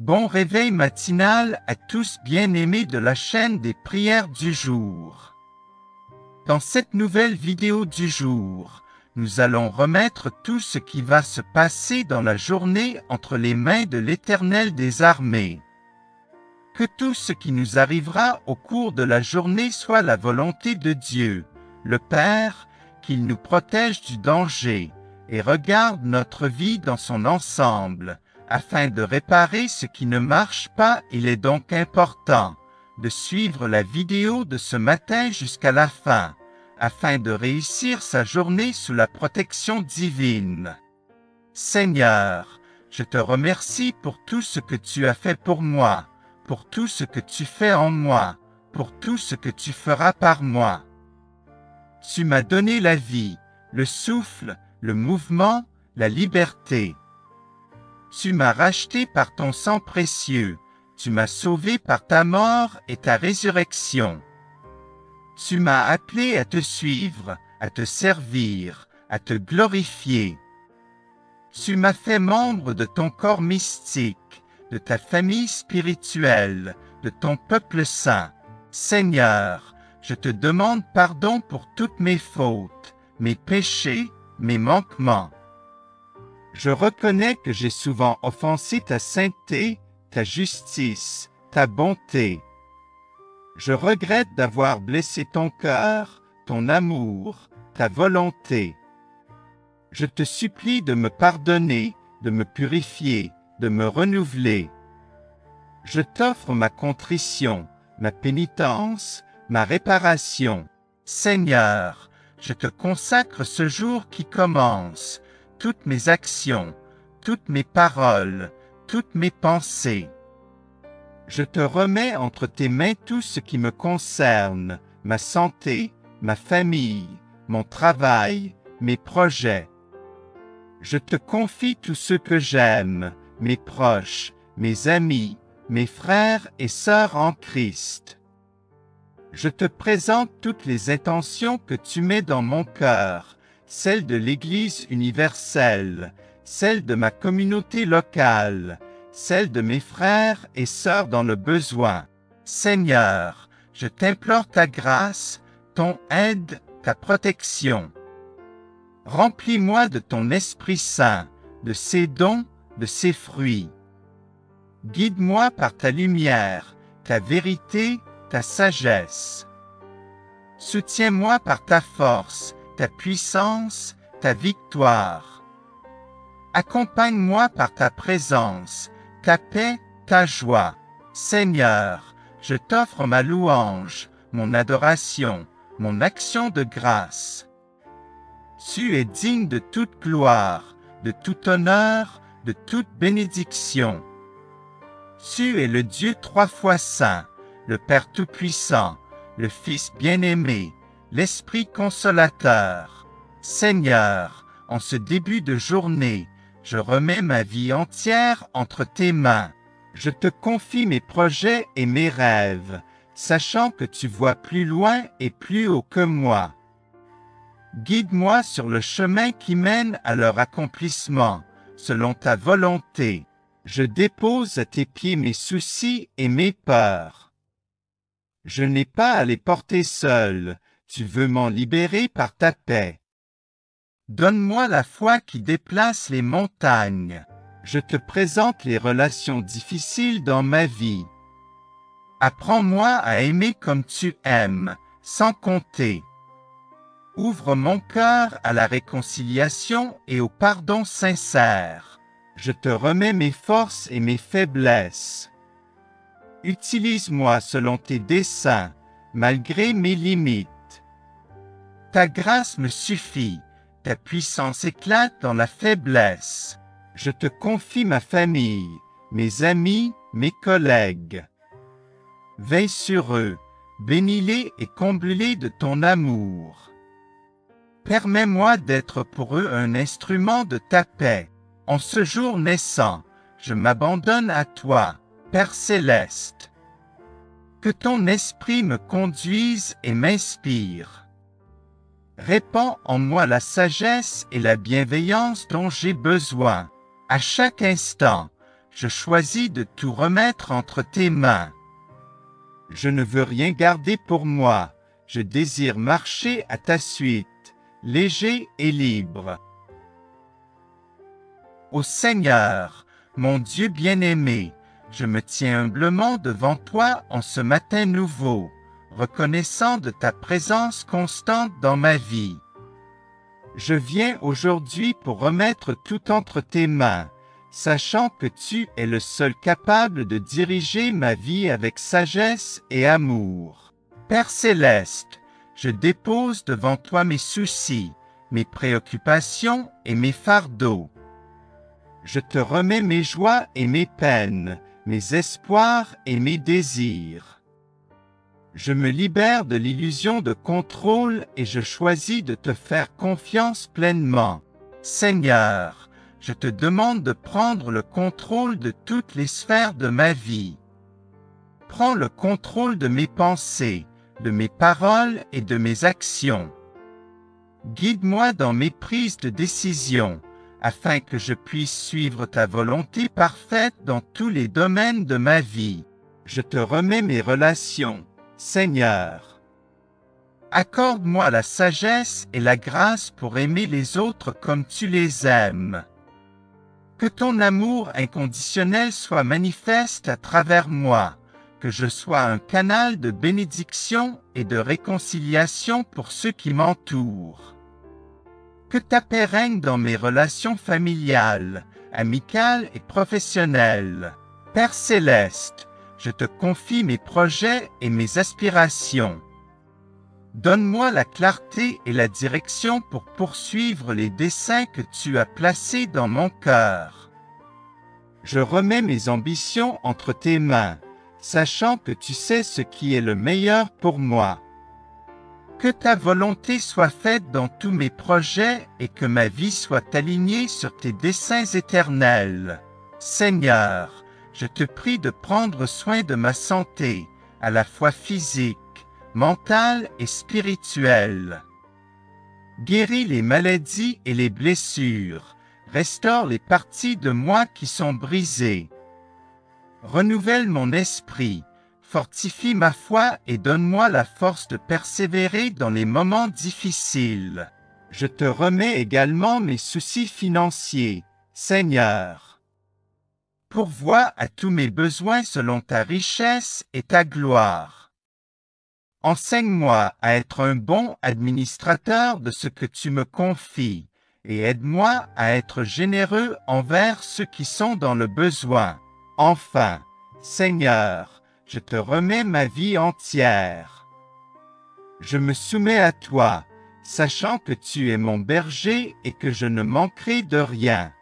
Bon réveil matinal à tous bien-aimés de la chaîne des prières du jour. Dans cette nouvelle vidéo du jour, nous allons remettre tout ce qui va se passer dans la journée entre les mains de l'Éternel des armées. Que tout ce qui nous arrivera au cours de la journée soit la volonté de Dieu, le Père, qu'il nous protège du danger et regarde notre vie dans son ensemble, afin de réparer ce qui ne marche pas. Il est donc important de suivre la vidéo de ce matin jusqu'à la fin, afin de réussir sa journée sous la protection divine. Seigneur, je te remercie pour tout ce que tu as fait pour moi, pour tout ce que tu fais en moi, pour tout ce que tu feras par moi. Tu m'as donné la vie, le souffle, le mouvement, la liberté. Tu m'as racheté par ton sang précieux, tu m'as sauvé par ta mort et ta résurrection. Tu m'as appelé à te suivre, à te servir, à te glorifier. Tu m'as fait membre de ton corps mystique, de ta famille spirituelle, de ton peuple saint. Seigneur, je te demande pardon pour toutes mes fautes, mes péchés, mes manquements. Je reconnais que j'ai souvent offensé ta sainteté, ta justice, ta bonté. Je regrette d'avoir blessé ton cœur, ton amour, ta volonté. Je te supplie de me pardonner, de me purifier, de me renouveler. Je t'offre ma contrition, ma pénitence, ma réparation. Seigneur, je te consacre ce jour qui commence, toutes mes actions, toutes mes paroles, toutes mes pensées. Je te remets entre tes mains tout ce qui me concerne, ma santé, ma famille, mon travail, mes projets. Je te confie tous ceux que j'aime, mes proches, mes amis, mes frères et sœurs en Christ. Je te présente toutes les intentions que tu mets dans mon cœur, celles de l'Église universelle, celles de ma communauté locale, celles de mes frères et sœurs dans le besoin. Seigneur, je t'implore ta grâce, ton aide, ta protection. Remplis-moi de ton Esprit Saint, de ses dons, de ses fruits. Guide-moi par ta lumière, ta vérité, ta sagesse. Soutiens-moi par ta force, ta puissance, ta victoire. Accompagne-moi par ta présence, ta paix, ta joie. Seigneur, je t'offre ma louange, mon adoration, mon action de grâce. Tu es digne de toute gloire, de tout honneur, de toute bénédiction. Tu es le Dieu trois fois saint, le Père tout-puissant, le Fils bien-aimé, l'Esprit consolateur. Seigneur, en ce début de journée, je remets ma vie entière entre tes mains. Je te confie mes projets et mes rêves, sachant que tu vois plus loin et plus haut que moi. Guide-moi sur le chemin qui mène à leur accomplissement, selon ta volonté. Je dépose à tes pieds mes soucis et mes peurs. Je n'ai pas à les porter seul, tu veux m'en libérer par ta paix. Donne-moi la foi qui déplace les montagnes. Je te présente les relations difficiles dans ma vie. Apprends-moi à aimer comme tu aimes, sans compter. Ouvre mon cœur à la réconciliation et au pardon sincère. Je te remets mes forces et mes faiblesses. Utilise-moi selon tes desseins, malgré mes limites. Ta grâce me suffit, ta puissance éclate dans la faiblesse. Je te confie ma famille, mes amis, mes collègues. Veille sur eux, bénis-les et comble-les de ton amour. Permets-moi d'être pour eux un instrument de ta paix. En ce jour naissant, je m'abandonne à toi, Père céleste. Que ton esprit me conduise et m'inspire. Répands en moi la sagesse et la bienveillance dont j'ai besoin. À chaque instant, je choisis de tout remettre entre tes mains. Je ne veux rien garder pour moi, je désire marcher à ta suite, léger et libre. Ô Seigneur, mon Dieu bien-aimé, je me tiens humblement devant toi en ce matin nouveau, reconnaissant de ta présence constante dans ma vie. Je viens aujourd'hui pour remettre tout entre tes mains, sachant que tu es le seul capable de diriger ma vie avec sagesse et amour. Père céleste, je dépose devant toi mes soucis, mes préoccupations et mes fardeaux. Je te remets mes joies et mes peines, mes espoirs et mes désirs. Je me libère de l'illusion de contrôle et je choisis de te faire confiance pleinement. Seigneur, je te demande de prendre le contrôle de toutes les sphères de ma vie. Prends le contrôle de mes pensées, de mes paroles et de mes actions. Guide-moi dans mes prises de décision, afin que je puisse suivre ta volonté parfaite dans tous les domaines de ma vie. Je te remets mes relations, Seigneur. Accorde-moi la sagesse et la grâce pour aimer les autres comme tu les aimes. Que ton amour inconditionnel soit manifeste à travers moi, que je sois un canal de bénédiction et de réconciliation pour ceux qui m'entourent. Que ta paix règne dans mes relations familiales, amicales et professionnelles. Père céleste, je te confie mes projets et mes aspirations. Donne-moi la clarté et la direction pour poursuivre les desseins que tu as placés dans mon cœur. Je remets mes ambitions entre tes mains, sachant que tu sais ce qui est le meilleur pour moi. Que ta volonté soit faite dans tous mes projets et que ma vie soit alignée sur tes desseins éternels. Seigneur, je te prie de prendre soin de ma santé, à la fois physique, mentale et spirituelle. Guéris les maladies et les blessures, restaure les parties de moi qui sont brisées. Renouvelle mon esprit, fortifie ma foi et donne-moi la force de persévérer dans les moments difficiles. Je te remets également mes soucis financiers, Seigneur. Pourvois à tous mes besoins selon ta richesse et ta gloire. Enseigne-moi à être un bon administrateur de ce que tu me confies, et aide-moi à être généreux envers ceux qui sont dans le besoin. Enfin, Seigneur, je te remets ma vie entière. Je me soumets à toi, sachant que tu es mon berger et que je ne manquerai de rien.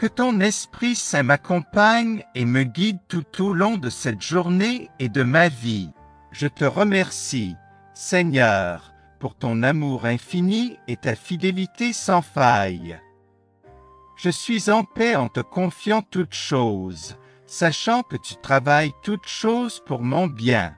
Que ton Esprit Saint m'accompagne et me guide tout au long de cette journée et de ma vie. Je te remercie, Seigneur, pour ton amour infini et ta fidélité sans faille. Je suis en paix en te confiant toutes choses, sachant que tu travailles toutes choses pour mon bien.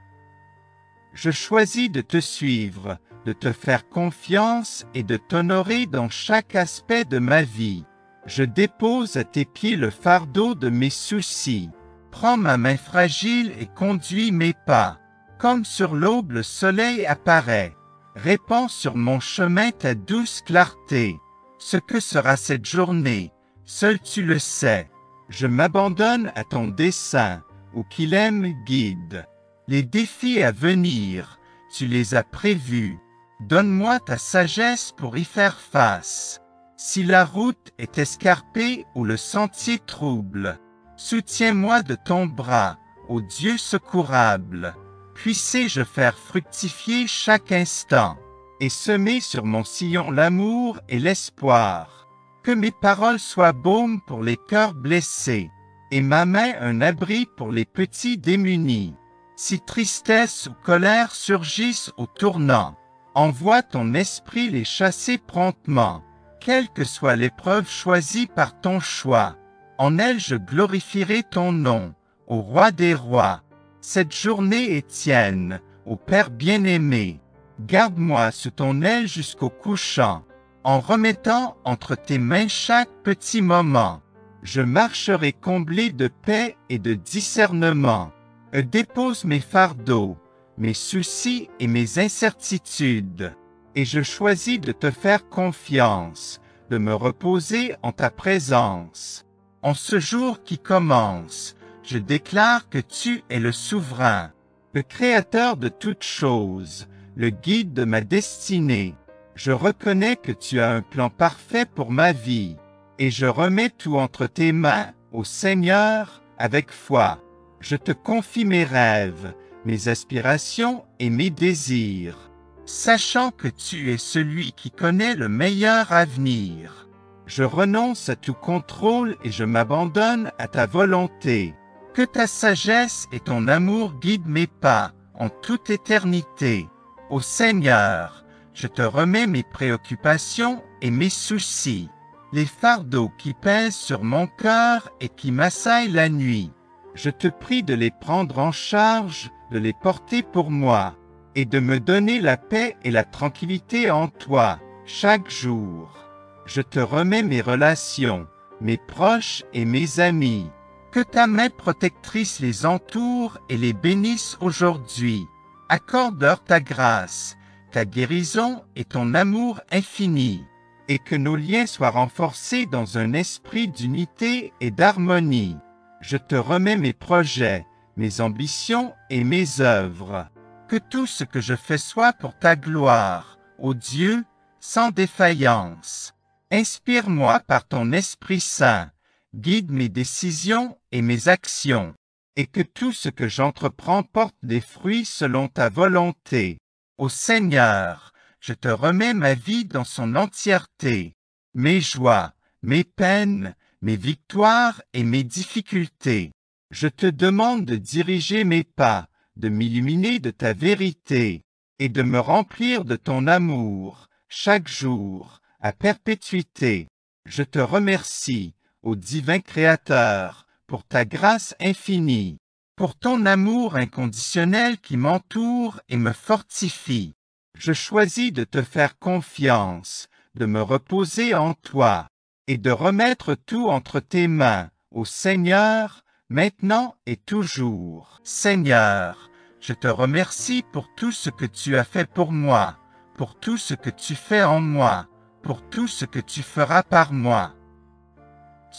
Je choisis de te suivre, de te faire confiance et de t'honorer dans chaque aspect de ma vie. Je dépose à tes pieds le fardeau de mes soucis. Prends ma main fragile et conduis mes pas. Comme sur l'aube le soleil apparaît. Répands sur mon chemin ta douce clarté. Ce que sera cette journée, seul tu le sais. Je m'abandonne à ton dessein, où qu'il aime guide. Les défis à venir, tu les as prévus. Donne-moi ta sagesse pour y faire face. Si la route est escarpée ou le sentier trouble, soutiens-moi de ton bras, ô Dieu secourable. Puissé-je faire fructifier chaque instant, et semer sur mon sillon l'amour et l'espoir. Que mes paroles soient baume pour les cœurs blessés, et ma main un abri pour les petits démunis. Si tristesse ou colère surgissent au tournant, envoie ton esprit les chasser promptement. Quelle que soit l'épreuve choisie par ton choix, en elle je glorifierai ton nom, ô Roi des rois. Cette journée est tienne, ô Père bien-aimé. Garde-moi sous ton aile jusqu'au couchant, en remettant entre tes mains chaque petit moment. Je marcherai comblé de paix et de discernement. Dépose mes fardeaux, mes soucis et mes incertitudes, et je choisis de te faire confiance, de me reposer en ta présence. En ce jour qui commence, je déclare que tu es le souverain, le créateur de toutes choses, le guide de ma destinée. Je reconnais que tu as un plan parfait pour ma vie, et je remets tout entre tes mains, ô Seigneur, avec foi. Je te confie mes rêves, mes aspirations et mes désirs, sachant que tu es celui qui connaît le meilleur avenir. Je renonce à tout contrôle et je m'abandonne à ta volonté. Que ta sagesse et ton amour guident mes pas en toute éternité. Ô Seigneur, je te remets mes préoccupations et mes soucis, les fardeaux qui pèsent sur mon cœur et qui m'assaillent la nuit. Je te prie de les prendre en charge, de les porter pour moi, et de me donner la paix et la tranquillité en toi, chaque jour. Je te remets mes relations, mes proches et mes amis. Que ta main protectrice les entoure et les bénisse aujourd'hui. Accorde-leur ta grâce, ta guérison et ton amour infini, et que nos liens soient renforcés dans un esprit d'unité et d'harmonie. Je te remets mes projets, mes ambitions et mes œuvres. Que tout ce que je fais soit pour ta gloire, ô Dieu, sans défaillance. Inspire-moi par ton Esprit Saint, guide mes décisions et mes actions, et que tout ce que j'entreprends porte des fruits selon ta volonté. Ô Seigneur, je te remets ma vie dans son entièreté, mes joies, mes peines, mes victoires et mes difficultés. Je te demande de diriger mes pas, de m'illuminer de ta vérité, et de me remplir de ton amour, chaque jour, à perpétuité. Je te remercie, ô divin Créateur, pour ta grâce infinie, pour ton amour inconditionnel qui m'entoure et me fortifie. Je choisis de te faire confiance, de me reposer en toi, et de remettre tout entre tes mains, ô Seigneur, maintenant et toujours. Seigneur, je te remercie pour tout ce que tu as fait pour moi, pour tout ce que tu fais en moi, pour tout ce que tu feras par moi.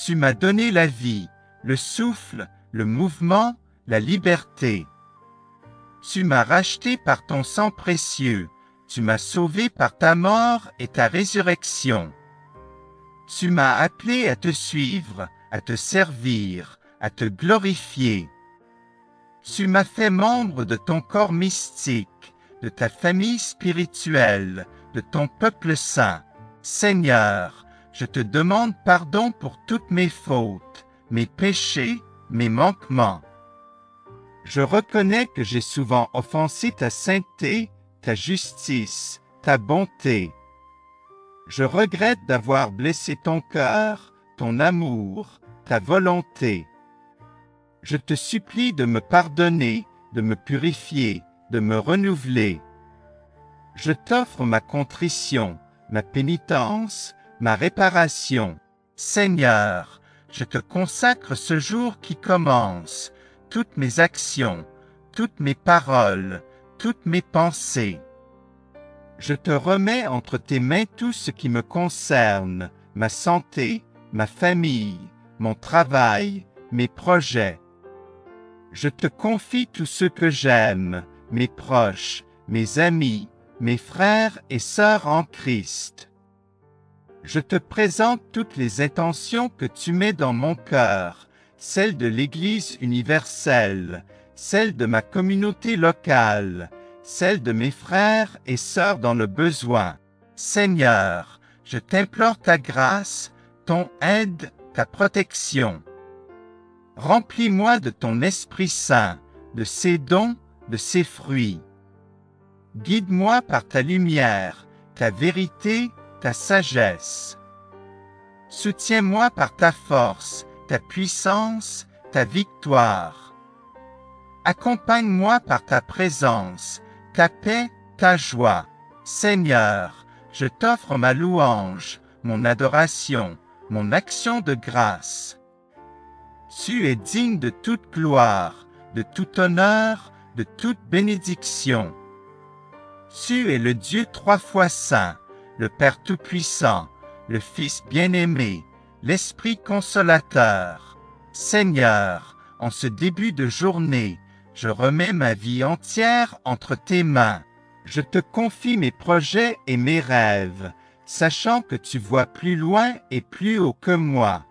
Tu m'as donné la vie, le souffle, le mouvement, la liberté. Tu m'as racheté par ton sang précieux, tu m'as sauvé par ta mort et ta résurrection. Tu m'as appelé à te suivre, à te servir, à te glorifier. Tu m'as fait membre de ton corps mystique, de ta famille spirituelle, de ton peuple saint. Seigneur, je te demande pardon pour toutes mes fautes, mes péchés, mes manquements. Je reconnais que j'ai souvent offensé ta sainteté, ta justice, ta bonté. Je regrette d'avoir blessé ton cœur, ton amour, ta volonté. Je te supplie de me pardonner, de me purifier, de me renouveler. Je t'offre ma contrition, ma pénitence, ma réparation. Seigneur, je te consacre ce jour qui commence, toutes mes actions, toutes mes paroles, toutes mes pensées. Je te remets entre tes mains tout ce qui me concerne, ma santé, ma famille, mon travail, mes projets. Je te confie tous ceux que j'aime, mes proches, mes amis, mes frères et sœurs en Christ. Je te présente toutes les intentions que tu mets dans mon cœur, celles de l'Église universelle, celles de ma communauté locale, celles de mes frères et sœurs dans le besoin. Seigneur, je t'implore ta grâce, ton aide, ta protection. Remplis-moi de ton Esprit Saint, de ses dons, de ses fruits. Guide-moi par ta lumière, ta vérité, ta sagesse. Soutiens-moi par ta force, ta puissance, ta victoire. Accompagne-moi par ta présence, ta paix, ta joie. Seigneur, je t'offre ma louange, mon adoration, mon action de grâce. Tu es digne de toute gloire, de tout honneur, de toute bénédiction. Tu es le Dieu trois fois saint, le Père Tout-Puissant, le Fils bien-aimé, l'Esprit consolateur. Seigneur, en ce début de journée, je remets ma vie entière entre tes mains. Je te confie mes projets et mes rêves, sachant que tu vois plus loin et plus haut que moi.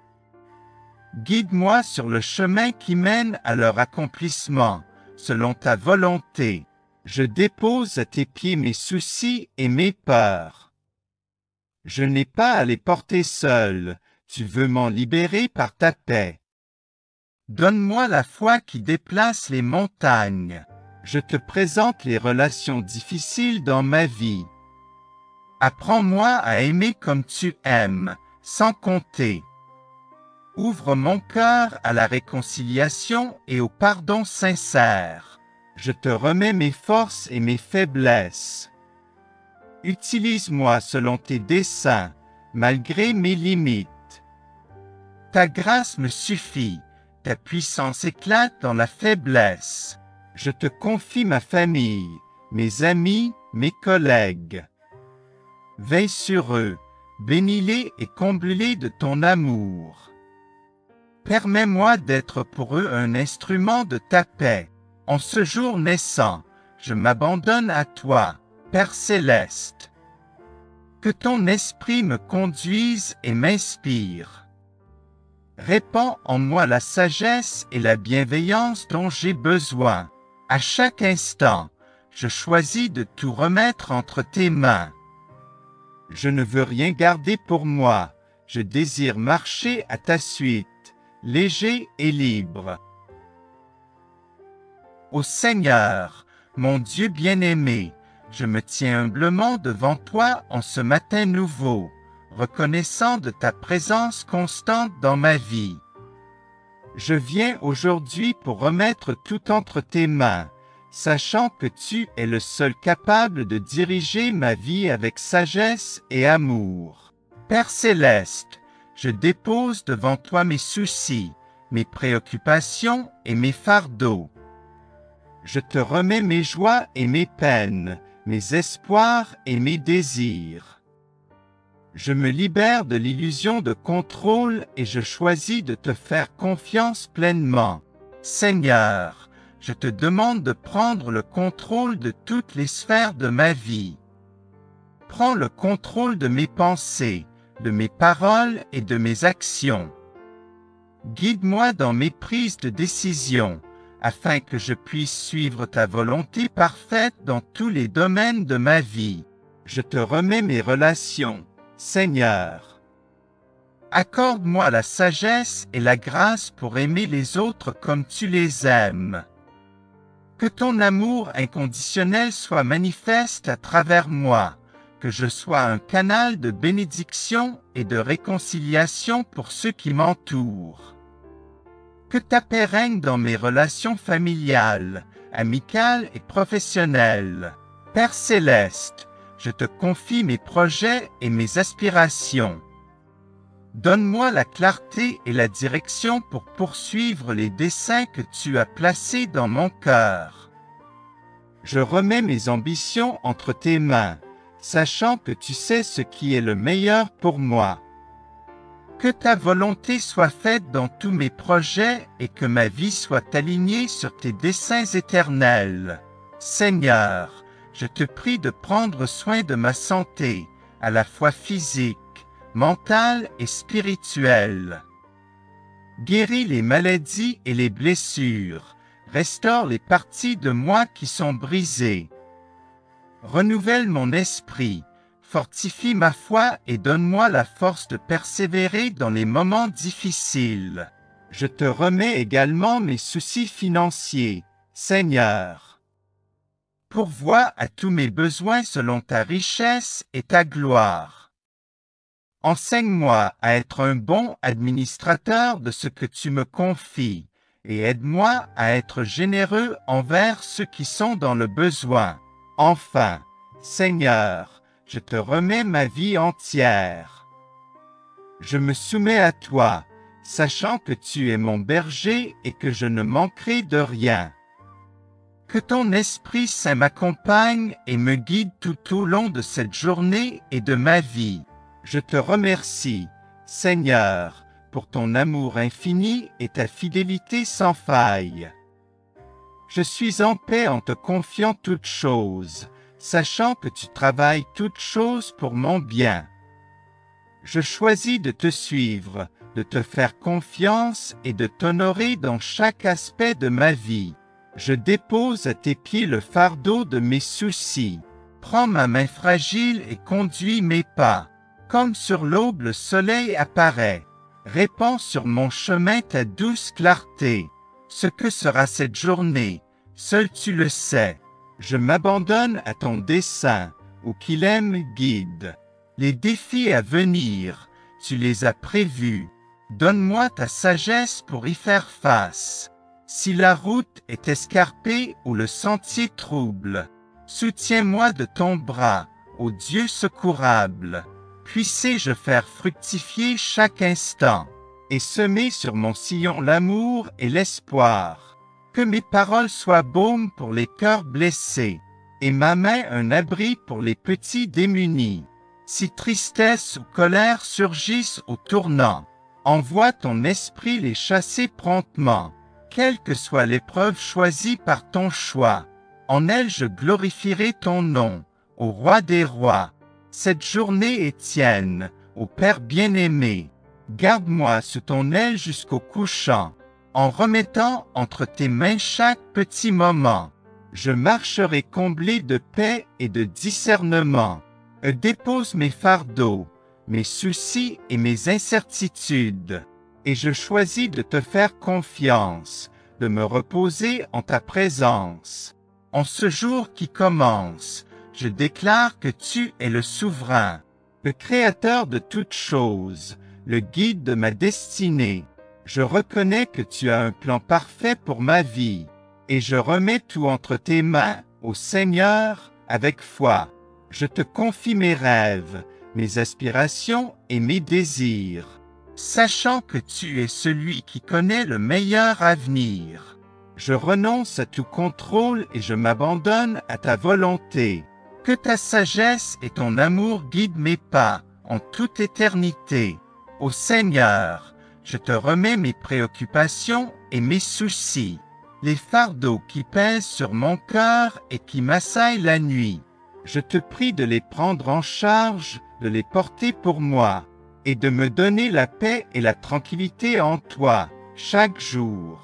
Guide-moi sur le chemin qui mène à leur accomplissement, selon ta volonté. Je dépose à tes pieds mes soucis et mes peurs. Je n'ai pas à les porter seul, tu veux m'en libérer par ta paix. Donne-moi la foi qui déplace les montagnes. Je te présente les relations difficiles dans ma vie. Apprends-moi à aimer comme tu aimes, sans compter. Ouvre mon cœur à la réconciliation et au pardon sincère. Je te remets mes forces et mes faiblesses. Utilise-moi selon tes desseins, malgré mes limites. Ta grâce me suffit, ta puissance éclate dans la faiblesse. Je te confie ma famille, mes amis, mes collègues. Veille sur eux, bénis-les et comble-les de ton amour. Permets-moi d'être pour eux un instrument de ta paix. En ce jour naissant, je m'abandonne à toi, Père céleste. Que ton esprit me conduise et m'inspire. Répands en moi la sagesse et la bienveillance dont j'ai besoin. À chaque instant, je choisis de tout remettre entre tes mains. Je ne veux rien garder pour moi, je désire marcher à ta suite, léger et libre. Ô Seigneur, mon Dieu bien-aimé, je me tiens humblement devant toi en ce matin nouveau, reconnaissant de ta présence constante dans ma vie. Je viens aujourd'hui pour remettre tout entre tes mains, sachant que tu es le seul capable de diriger ma vie avec sagesse et amour. Père céleste, je dépose devant toi mes soucis, mes préoccupations et mes fardeaux. Je te remets mes joies et mes peines, mes espoirs et mes désirs. Je me libère de l'illusion de contrôle et je choisis de te faire confiance pleinement. Seigneur, je te demande de prendre le contrôle de toutes les sphères de ma vie. Prends le contrôle de mes pensées, de mes paroles et de mes actions. Guide-moi dans mes prises de décision, afin que je puisse suivre ta volonté parfaite dans tous les domaines de ma vie. Je te remets mes relations, Seigneur. Accorde-moi la sagesse et la grâce pour aimer les autres comme tu les aimes. Que ton amour inconditionnel soit manifeste à travers moi, que je sois un canal de bénédiction et de réconciliation pour ceux qui m'entourent. Que ta paix règne dans mes relations familiales, amicales et professionnelles. Père céleste, je te confie mes projets et mes aspirations. Donne-moi la clarté et la direction pour poursuivre les desseins que tu as placés dans mon cœur. Je remets mes ambitions entre tes mains, sachant que tu sais ce qui est le meilleur pour moi. Que ta volonté soit faite dans tous mes projets et que ma vie soit alignée sur tes desseins éternels. Seigneur, je te prie de prendre soin de ma santé, à la fois physique, mentale et spirituelle. Guéris les maladies et les blessures, restaure les parties de moi qui sont brisées. Renouvelle mon esprit, fortifie ma foi et donne-moi la force de persévérer dans les moments difficiles. Je te remets également mes soucis financiers, Seigneur. Pourvois à tous mes besoins selon ta richesse et ta gloire. Enseigne-moi à être un bon administrateur de ce que tu me confies, et aide-moi à être généreux envers ceux qui sont dans le besoin. Enfin, Seigneur, je te remets ma vie entière. Je me soumets à toi, sachant que tu es mon berger et que je ne manquerai de rien. Que ton Esprit Saint m'accompagne et me guide tout au long de cette journée et de ma vie. Je te remercie, Seigneur, pour ton amour infini et ta fidélité sans faille. Je suis en paix en te confiant toutes choses, sachant que tu travailles toutes choses pour mon bien. Je choisis de te suivre, de te faire confiance et de t'honorer dans chaque aspect de ma vie. Je dépose à tes pieds le fardeau de mes soucis. Prends ma main fragile et conduis mes pas. Comme sur l'aube le soleil apparaît. Répands sur mon chemin ta douce clarté. Ce que sera cette journée, seul tu le sais. Je m'abandonne à ton dessein, où qu'il aime guide. Les défis à venir, tu les as prévus. Donne-moi ta sagesse pour y faire face. Si la route est escarpée ou le sentier trouble, soutiens-moi de ton bras, ô Dieu secourable. Puissé-je faire fructifier chaque instant, et semer sur mon sillon l'amour et l'espoir. Que mes paroles soient baume pour les cœurs blessés, et ma main un abri pour les petits démunis. Si tristesse ou colère surgissent au tournant, envoie ton esprit les chasser promptement. Quelle que soit l'épreuve choisie par ton choix, en elle je glorifierai ton nom, ô Roi des rois. Cette journée est tienne, ô Père bien-aimé. Garde-moi sous ton aile jusqu'au couchant, en remettant entre tes mains chaque petit moment. Je marcherai comblé de paix et de discernement. Dépose mes fardeaux, mes soucis et mes incertitudes. Et je choisis de te faire confiance, de me reposer en ta présence. En ce jour qui commence, je déclare que tu es le souverain, le créateur de toutes choses, le guide de ma destinée. Je reconnais que tu as un plan parfait pour ma vie, et je remets tout entre tes mains, ô Seigneur, avec foi. Je te confie mes rêves, mes aspirations et mes désirs, sachant que tu es celui qui connaît le meilleur avenir. Je renonce à tout contrôle et je m'abandonne à ta volonté. Que ta sagesse et ton amour guident mes pas en toute éternité. Ô Seigneur, je te remets mes préoccupations et mes soucis, les fardeaux qui pèsent sur mon cœur et qui m'assaillent la nuit. Je te prie de les prendre en charge, de les porter pour moi, et de me donner la paix et la tranquillité en toi, chaque jour.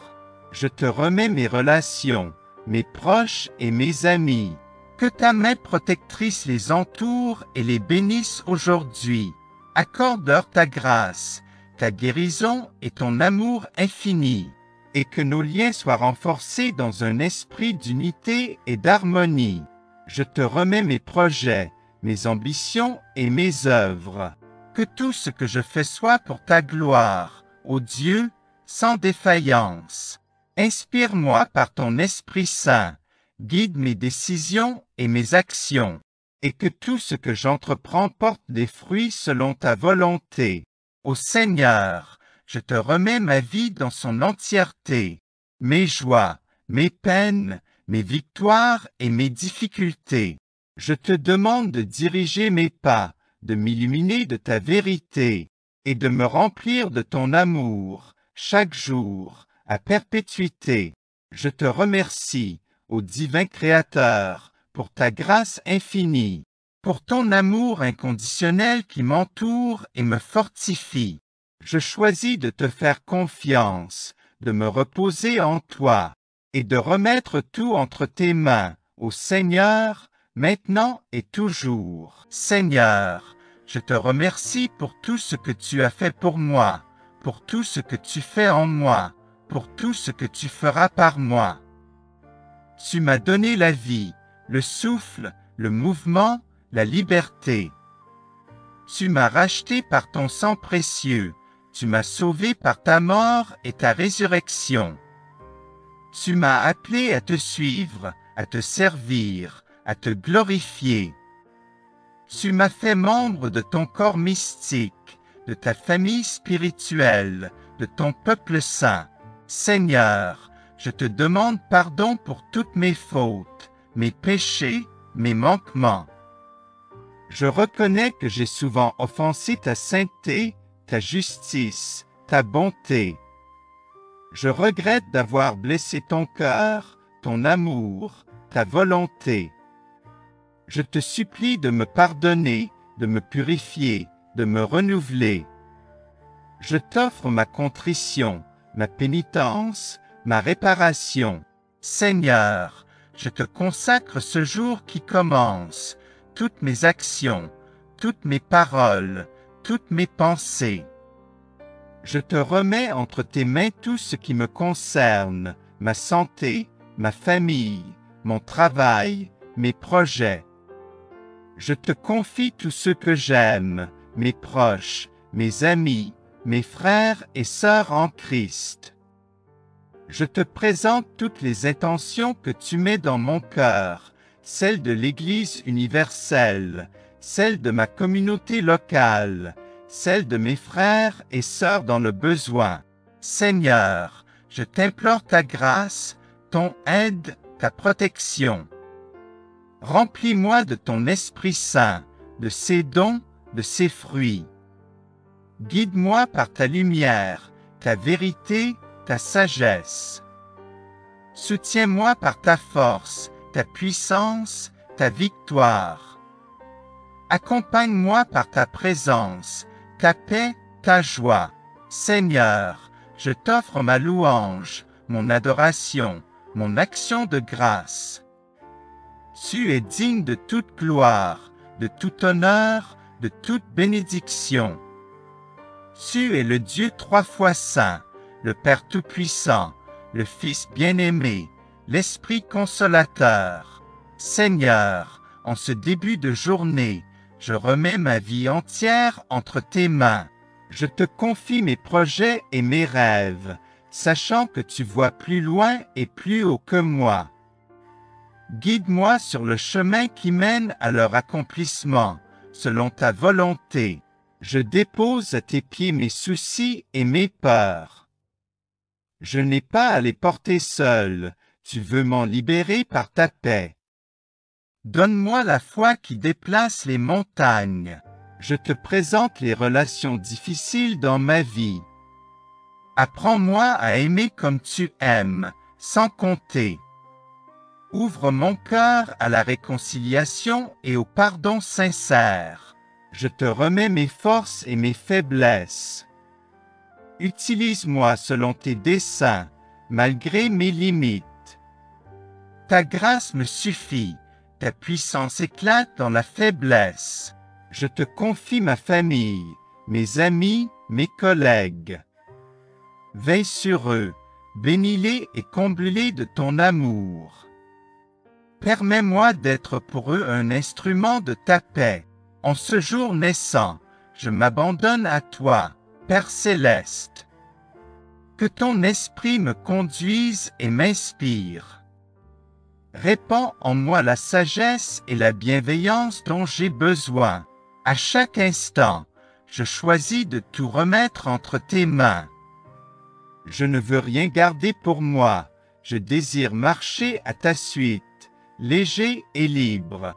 Je te remets mes relations, mes proches et mes amis. Que ta main protectrice les entoure et les bénisse aujourd'hui. Accorde-leur ta grâce, ta guérison et ton amour infini, et que nos liens soient renforcés dans un esprit d'unité et d'harmonie. Je te remets mes projets, mes ambitions et mes œuvres. Que tout ce que je fais soit pour ta gloire, ô Dieu, sans défaillance. Inspire-moi par ton Esprit Saint, guide mes décisions et mes actions, et que tout ce que j'entreprends porte des fruits selon ta volonté. Ô Seigneur, je te remets ma vie dans son entièreté, mes joies, mes peines, mes victoires et mes difficultés. Je te demande de diriger mes pas, de m'illuminer de ta vérité, et de me remplir de ton amour, chaque jour, à perpétuité. Je te remercie, ô divin Créateur, pour ta grâce infinie, pour ton amour inconditionnel qui m'entoure et me fortifie. Je choisis de te faire confiance, de me reposer en toi, et de remettre tout entre tes mains, ô Seigneur, maintenant et toujours. Seigneur, je te remercie pour tout ce que tu as fait pour moi, pour tout ce que tu fais en moi, pour tout ce que tu feras par moi. Tu m'as donné la vie, le souffle, le mouvement, la liberté. Tu m'as racheté par ton sang précieux, tu m'as sauvé par ta mort et ta résurrection. Tu m'as appelé à te suivre, à te servir, à te glorifier. Tu m'as fait membre de ton corps mystique, de ta famille spirituelle, de ton peuple saint. Seigneur, je te demande pardon pour toutes mes fautes, mes péchés, mes manquements. Je reconnais que j'ai souvent offensé ta sainteté, ta justice, ta bonté. Je regrette d'avoir blessé ton cœur, ton amour, ta volonté. Je te supplie de me pardonner, de me purifier, de me renouveler. Je t'offre ma contrition, ma pénitence, ma réparation. Seigneur, je te consacre ce jour qui commence, toutes mes actions, toutes mes paroles, toutes mes pensées. Je te remets entre tes mains tout ce qui me concerne, ma santé, ma famille, mon travail, mes projets. Je te confie tous ceux que j'aime, mes proches, mes amis, mes frères et sœurs en Christ. Je te présente toutes les intentions que tu mets dans mon cœur, celles de l'Église universelle, celles de ma communauté locale, celles de mes frères et sœurs dans le besoin. Seigneur, je t'implore ta grâce, ton aide, ta protection. Remplis-moi de ton Esprit Saint, de ses dons, de ses fruits. Guide-moi par ta lumière, ta vérité, ta sagesse. Soutiens-moi par ta force, ta puissance, ta victoire. Accompagne-moi par ta présence, ta paix, ta joie. Seigneur, je t'offre ma louange, mon adoration, mon action de grâce. Tu es digne de toute gloire, de tout honneur, de toute bénédiction. Tu es le Dieu trois fois saint, le Père Tout-Puissant, le Fils bien-aimé, l'Esprit consolateur. Seigneur, en ce début de journée, je remets ma vie entière entre tes mains. Je te confie mes projets et mes rêves, sachant que tu vois plus loin et plus haut que moi. Guide-moi sur le chemin qui mène à leur accomplissement, selon ta volonté. Je dépose à tes pieds mes soucis et mes peurs. Je n'ai pas à les porter seul, tu veux m'en libérer par ta paix. Donne-moi la foi qui déplace les montagnes. Je te présente les relations difficiles dans ma vie. Apprends-moi à aimer comme tu aimes, sans compter. Ouvre mon cœur à la réconciliation et au pardon sincère. Je te remets mes forces et mes faiblesses. Utilise-moi selon tes desseins, malgré mes limites. Ta grâce me suffit, ta puissance éclate dans la faiblesse. Je te confie ma famille, mes amis, mes collègues. Veille sur eux, bénis-les et comble-les de ton amour. Permets-moi d'être pour eux un instrument de ta paix. En ce jour naissant, je m'abandonne à toi, Père céleste. Que ton esprit me conduise et m'inspire. Répands en moi la sagesse et la bienveillance dont j'ai besoin. À chaque instant, je choisis de tout remettre entre tes mains. Je ne veux rien garder pour moi, je désire marcher à ta suite, léger et libre.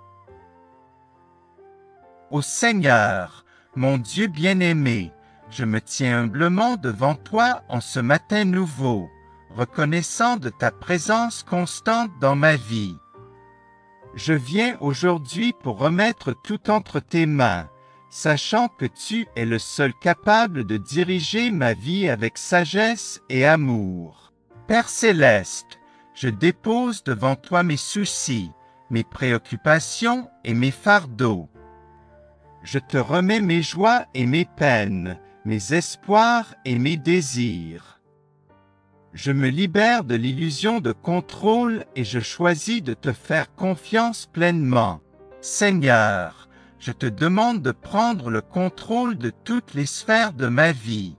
Ô Seigneur, mon Dieu bien-aimé, je me tiens humblement devant toi en ce matin nouveau, reconnaissant de ta présence constante dans ma vie. Je viens aujourd'hui pour remettre tout entre tes mains, sachant que tu es le seul capable de diriger ma vie avec sagesse et amour. Père céleste, je dépose devant toi mes soucis, mes préoccupations et mes fardeaux. Je te remets mes joies et mes peines, mes espoirs et mes désirs. Je me libère de l'illusion de contrôle et je choisis de te faire confiance pleinement. Seigneur, je te demande de prendre le contrôle de toutes les sphères de ma vie.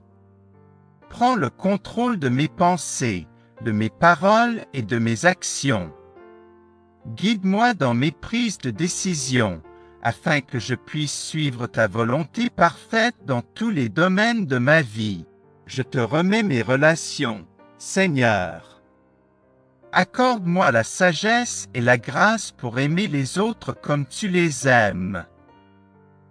Prends le contrôle de mes pensées, de mes paroles et de mes actions. Guide-moi dans mes prises de décision, afin que je puisse suivre ta volonté parfaite dans tous les domaines de ma vie. Je te remets mes relations, Seigneur. Accorde-moi la sagesse et la grâce pour aimer les autres comme tu les aimes.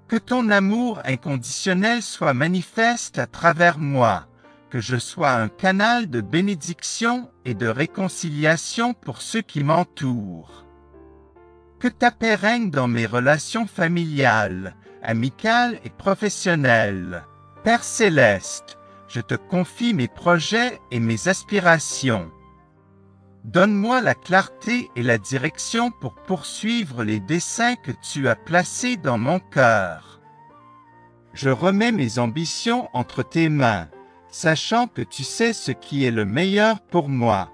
Que ton amour inconditionnel soit manifeste à travers moi, que je sois un canal de bénédiction et de réconciliation pour ceux qui m'entourent. Que ta paix règne dans mes relations familiales, amicales et professionnelles. Père céleste, je te confie mes projets et mes aspirations. Donne-moi la clarté et la direction pour poursuivre les desseins que tu as placés dans mon cœur. Je remets mes ambitions entre tes mains, sachant que tu sais ce qui est le meilleur pour moi.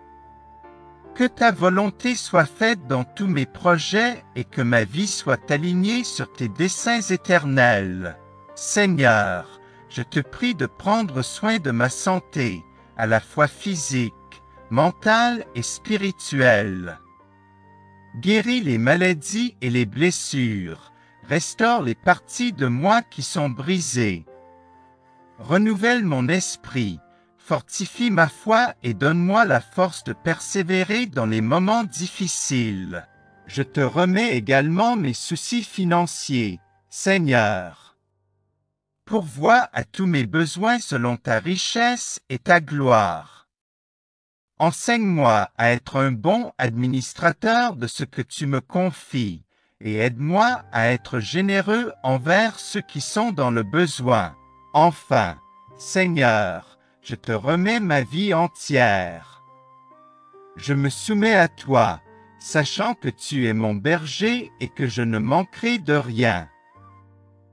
Que ta volonté soit faite dans tous mes projets et que ma vie soit alignée sur tes desseins éternels. Seigneur, je te prie de prendre soin de ma santé, à la fois physique, mentale et spirituelle. Guéris les maladies et les blessures, restaure les parties de moi qui sont brisées. Renouvelle mon esprit, fortifie ma foi et donne-moi la force de persévérer dans les moments difficiles. Je te remets également mes soucis financiers, Seigneur. Pourvois à tous mes besoins selon ta richesse et ta gloire. Enseigne-moi à être un bon administrateur de ce que tu me confies, et aide-moi à être généreux envers ceux qui sont dans le besoin. Enfin, Seigneur, je te remets ma vie entière. Je me soumets à toi, sachant que tu es mon berger et que je ne manquerai de rien.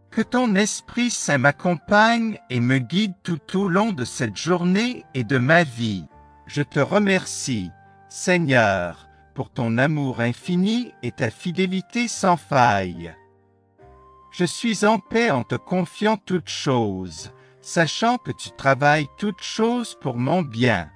Que ton Esprit Saint m'accompagne et me guide tout au long de cette journée et de ma vie. Je te remercie, Seigneur, pour ton amour infini et ta fidélité sans faille. Je suis en paix en te confiant toutes choses, sachant que tu travailles toutes choses pour mon bien.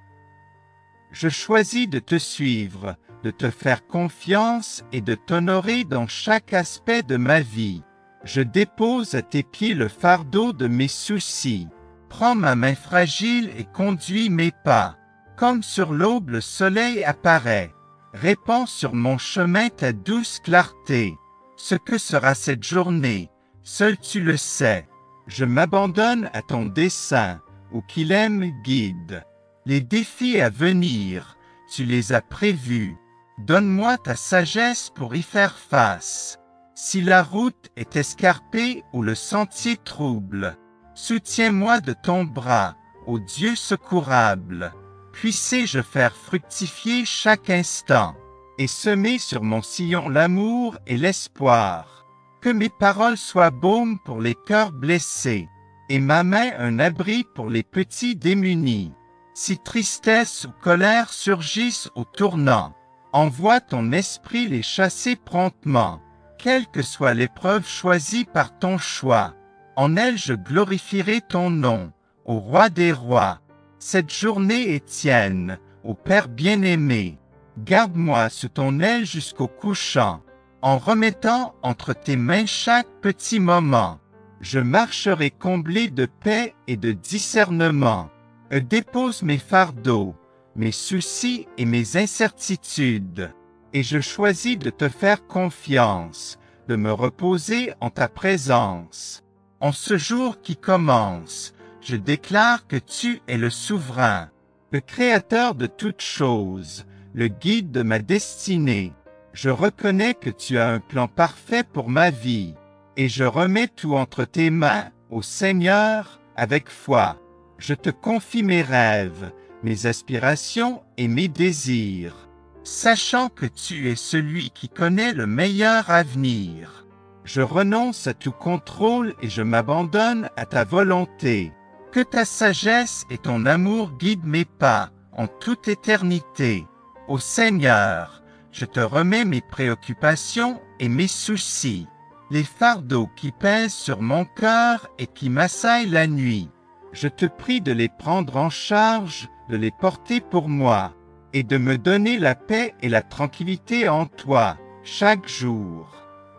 Je choisis de te suivre, de te faire confiance et de t'honorer dans chaque aspect de ma vie. Je dépose à tes pieds le fardeau de mes soucis. Prends ma main fragile et conduis mes pas. Comme sur l'aube le soleil apparaît. Répands sur mon chemin ta douce clarté. Ce que sera cette journée, seul tu le sais. Je m'abandonne à ton dessein, où qu'il aime guide. Les défis à venir, tu les as prévus. Donne-moi ta sagesse pour y faire face. Si la route est escarpée ou le sentier trouble, soutiens-moi de ton bras, ô Dieu secourable. Puissé-je faire fructifier chaque instant, et semer sur mon sillon l'amour et l'espoir. Que mes paroles soient baume pour les cœurs blessés, et ma main un abri pour les petits démunis. Si tristesse ou colère surgissent au tournant, envoie ton esprit les chasser promptement. Quelle que soit l'épreuve choisie par ton choix, en elle je glorifierai ton nom, ô Roi des rois. Cette journée est tienne, ô Père bien-aimé. Garde-moi sous ton aile jusqu'au couchant, en remettant entre tes mains chaque petit moment. Je marcherai comblé de paix et de discernement. Dépose mes fardeaux, mes soucis et mes incertitudes, et je choisis de te faire confiance, de me reposer en ta présence. En ce jour qui commence, je déclare que tu es le souverain, le créateur de toutes choses, le guide de ma destinée. Je reconnais que tu as un plan parfait pour ma vie, et je remets tout entre tes mains, ô Seigneur, avec foi. Je te confie mes rêves, mes aspirations et mes désirs, sachant que tu es celui qui connaît le meilleur avenir. Je renonce à tout contrôle et je m'abandonne à ta volonté. Que ta sagesse et ton amour guident mes pas en toute éternité. Ô Seigneur, je te remets mes préoccupations et mes soucis, les fardeaux qui pèsent sur mon cœur et qui m'assaillent la nuit. Je te prie de les prendre en charge, de les porter pour moi, et de me donner la paix et la tranquillité en toi, chaque jour.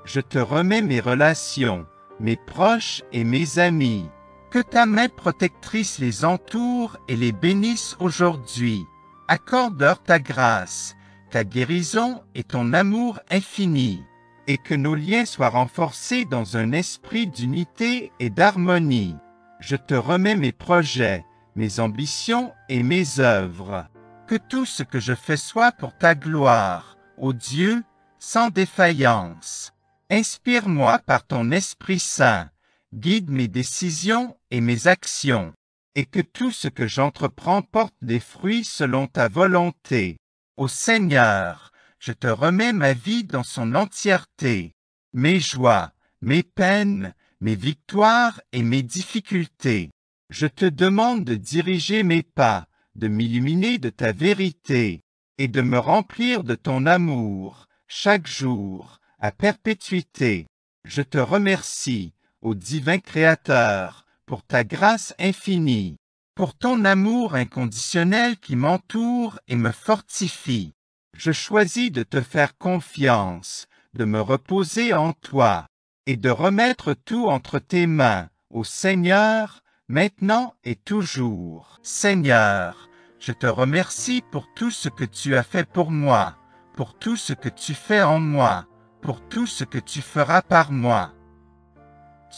Je te remets mes relations, mes proches et mes amis. Que ta main protectrice les entoure et les bénisse aujourd'hui. Accorde-leur ta grâce, ta guérison et ton amour infini, et que nos liens soient renforcés dans un esprit d'unité et d'harmonie. Je te remets mes projets, mes ambitions et mes œuvres. Que tout ce que je fais soit pour ta gloire, ô Dieu, sans défaillance. Inspire-moi par ton Esprit Saint, guide mes décisions et mes actions, et que tout ce que j'entreprends porte des fruits selon ta volonté. Ô Seigneur, je te remets ma vie dans son entièreté, mes joies, mes peines, mes victoires et mes difficultés. Je te demande de diriger mes pas, de m'illuminer de ta vérité, et de me remplir de ton amour, chaque jour, à perpétuité. Je te remercie, ô divin Créateur, pour ta grâce infinie, pour ton amour inconditionnel qui m'entoure et me fortifie. Je choisis de te faire confiance, de me reposer en toi, et de remettre tout entre tes mains, ô Seigneur, maintenant et toujours. Seigneur, je te remercie pour tout ce que tu as fait pour moi, pour tout ce que tu fais en moi, pour tout ce que tu feras par moi.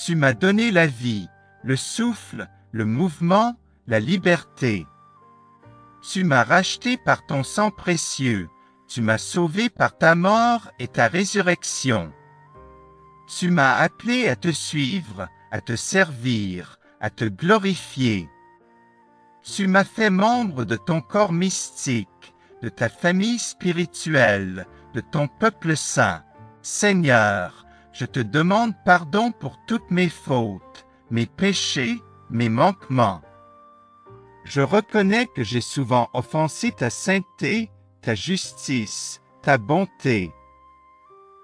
Tu m'as donné la vie, le souffle, le mouvement, la liberté. Tu m'as racheté par ton sang précieux, tu m'as sauvé par ta mort et ta résurrection. Tu m'as appelé à te suivre, à te servir, à te glorifier. Tu m'as fait membre de ton corps mystique, de ta famille spirituelle, de ton peuple saint. Seigneur, je te demande pardon pour toutes mes fautes, mes péchés, mes manquements. Je reconnais que j'ai souvent offensé ta sainteté, ta justice, ta bonté.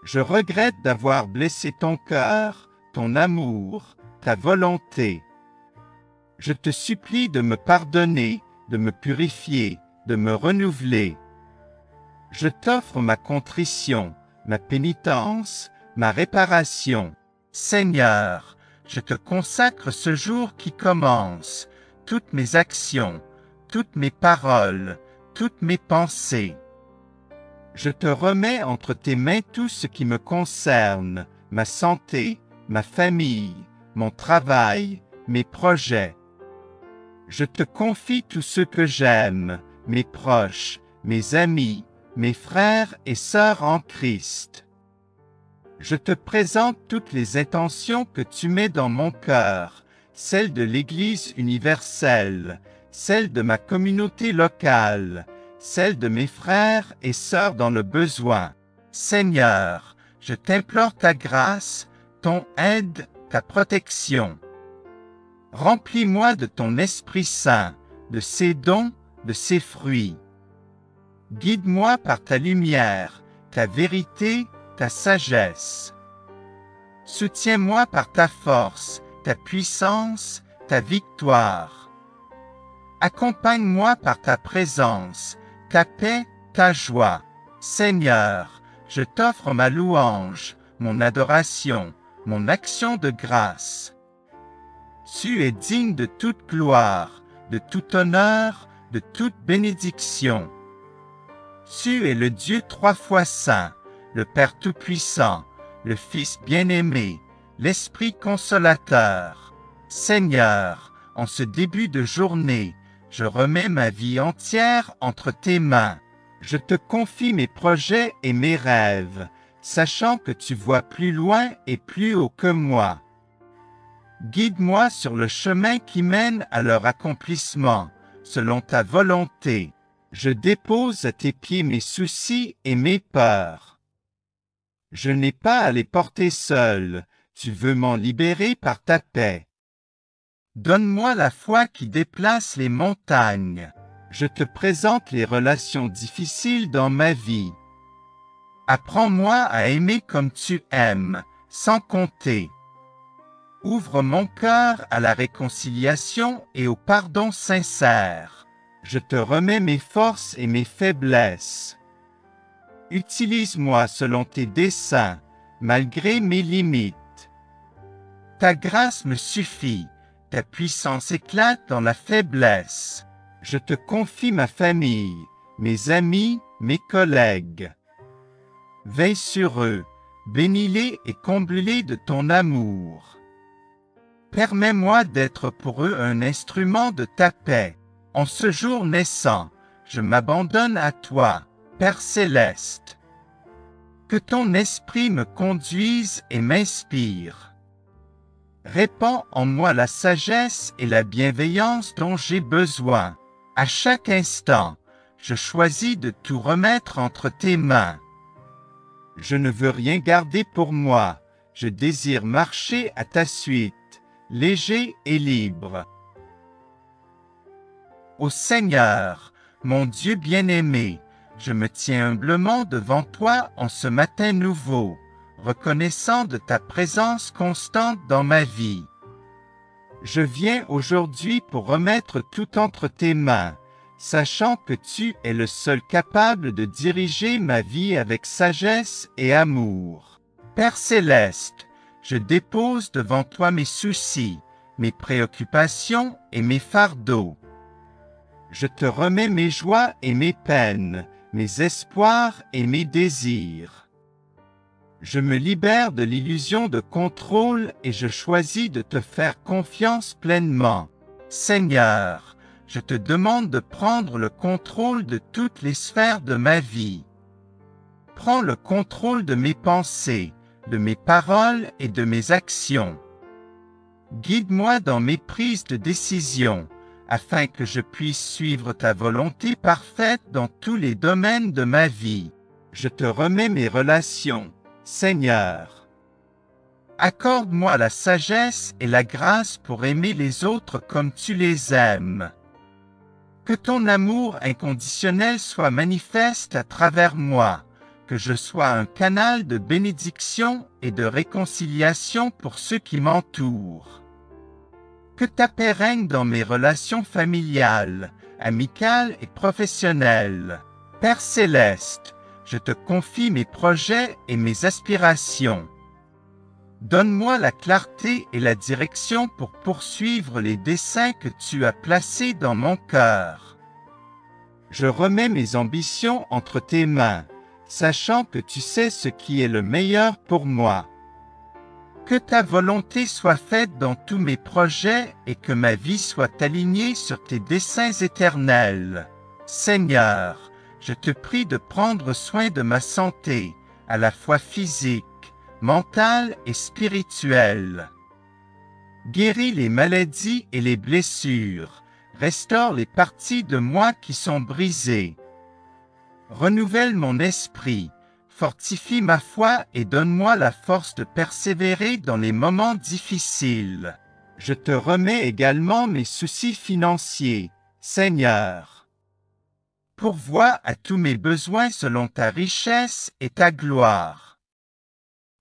Je regrette d'avoir blessé ton cœur, ton amour, ta volonté. Je te supplie de me pardonner, de me purifier, de me renouveler. Je t'offre ma contrition, ma pénitence, ma réparation. Seigneur, je te consacre ce jour qui commence, toutes mes actions, toutes mes paroles, toutes mes pensées. Je te remets entre tes mains tout ce qui me concerne, ma santé, ma famille, mon travail, mes projets. Je te confie tous ceux que j'aime, mes proches, mes amis, mes frères et sœurs en Christ. Je te présente toutes les intentions que tu mets dans mon cœur, celles de l'Église universelle, celles de ma communauté locale, celles de mes frères et sœurs dans le besoin. Seigneur, je t'implore ta grâce, ton aide, ta protection. Remplis-moi de ton Esprit Saint, de ses dons, de ses fruits. Guide-moi par ta lumière, ta vérité, ta sagesse. Soutiens-moi par ta force, ta puissance, ta victoire. Accompagne-moi par ta présence, ta paix, ta joie. Seigneur, je t'offre ma louange, mon adoration, mon action de grâce. Tu es digne de toute gloire, de tout honneur, de toute bénédiction. Tu es le Dieu trois fois saint, le Père Tout-Puissant, le Fils bien-aimé, l'Esprit consolateur. Seigneur, en ce début de journée, je remets ma vie entière entre tes mains. Je te confie mes projets et mes rêves, sachant que tu vois plus loin et plus haut que moi. Guide-moi sur le chemin qui mène à leur accomplissement, selon ta volonté. Je dépose à tes pieds mes soucis et mes peurs. Je n'ai pas à les porter seul, tu veux m'en libérer par ta paix. Donne-moi la foi qui déplace les montagnes. Je te présente les relations difficiles dans ma vie. Apprends-moi à aimer comme tu aimes, sans compter. Ouvre mon cœur à la réconciliation et au pardon sincère. Je te remets mes forces et mes faiblesses. Utilise-moi selon tes desseins, malgré mes limites. Ta grâce me suffit, ta puissance éclate dans la faiblesse. Je te confie ma famille, mes amis, mes collègues. Veille sur eux, bénis-les et comble-les de ton amour. Permets-moi d'être pour eux un instrument de ta paix. En ce jour naissant, je m'abandonne à toi, Père céleste. Que ton esprit me conduise et m'inspire. Répands en moi la sagesse et la bienveillance dont j'ai besoin. À chaque instant, je choisis de tout remettre entre tes mains. Je ne veux rien garder pour moi, je désire marcher à ta suite, léger et libre. Ô Seigneur, mon Dieu bien-aimé, je me tiens humblement devant toi en ce matin nouveau, reconnaissant de ta présence constante dans ma vie. Je viens aujourd'hui pour remettre tout entre tes mains, sachant que tu es le seul capable de diriger ma vie avec sagesse et amour. Père céleste, je dépose devant toi mes soucis, mes préoccupations et mes fardeaux. Je te remets mes joies et mes peines, mes espoirs et mes désirs. Je me libère de l'illusion de contrôle et je choisis de te faire confiance pleinement. Seigneur, je te demande de prendre le contrôle de toutes les sphères de ma vie. Prends le contrôle de mes pensées, de mes paroles et de mes actions. Guide-moi dans mes prises de décision, afin que je puisse suivre ta volonté parfaite dans tous les domaines de ma vie. Je te remets mes relations, Seigneur. Accorde-moi la sagesse et la grâce pour aimer les autres comme tu les aimes. Que ton amour inconditionnel soit manifeste à travers moi, que je sois un canal de bénédiction et de réconciliation pour ceux qui m'entourent. Que ta paix règne dans mes relations familiales, amicales et professionnelles. Père céleste, je te confie mes projets et mes aspirations. Donne-moi la clarté et la direction pour poursuivre les desseins que tu as placés dans mon cœur. Je remets mes ambitions entre tes mains, sachant que tu sais ce qui est le meilleur pour moi. Que ta volonté soit faite dans tous mes projets et que ma vie soit alignée sur tes desseins éternels. Seigneur, je te prie de prendre soin de ma santé, à la fois physique, mentale et spirituelle. Guéris les maladies et les blessures, restaure les parties de moi qui sont brisées. Renouvelle mon esprit, fortifie ma foi et donne-moi la force de persévérer dans les moments difficiles. Je te remets également mes soucis financiers, Seigneur. Pourvois à tous mes besoins selon ta richesse et ta gloire.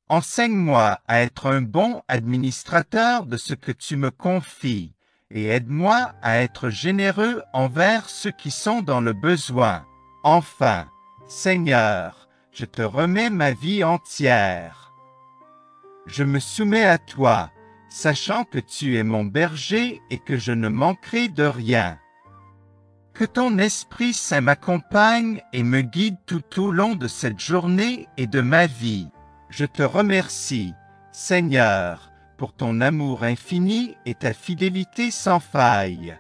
Enseigne-moi à être un bon administrateur de ce que tu me confies, et aide-moi à être généreux envers ceux qui sont dans le besoin. Enfin, Seigneur, je te remets ma vie entière. Je me soumets à toi, sachant que tu es mon berger et que je ne manquerai de rien. Que ton Esprit Saint m'accompagne et me guide tout au long de cette journée et de ma vie. Je te remercie, Seigneur, pour ton amour infini et ta fidélité sans faille.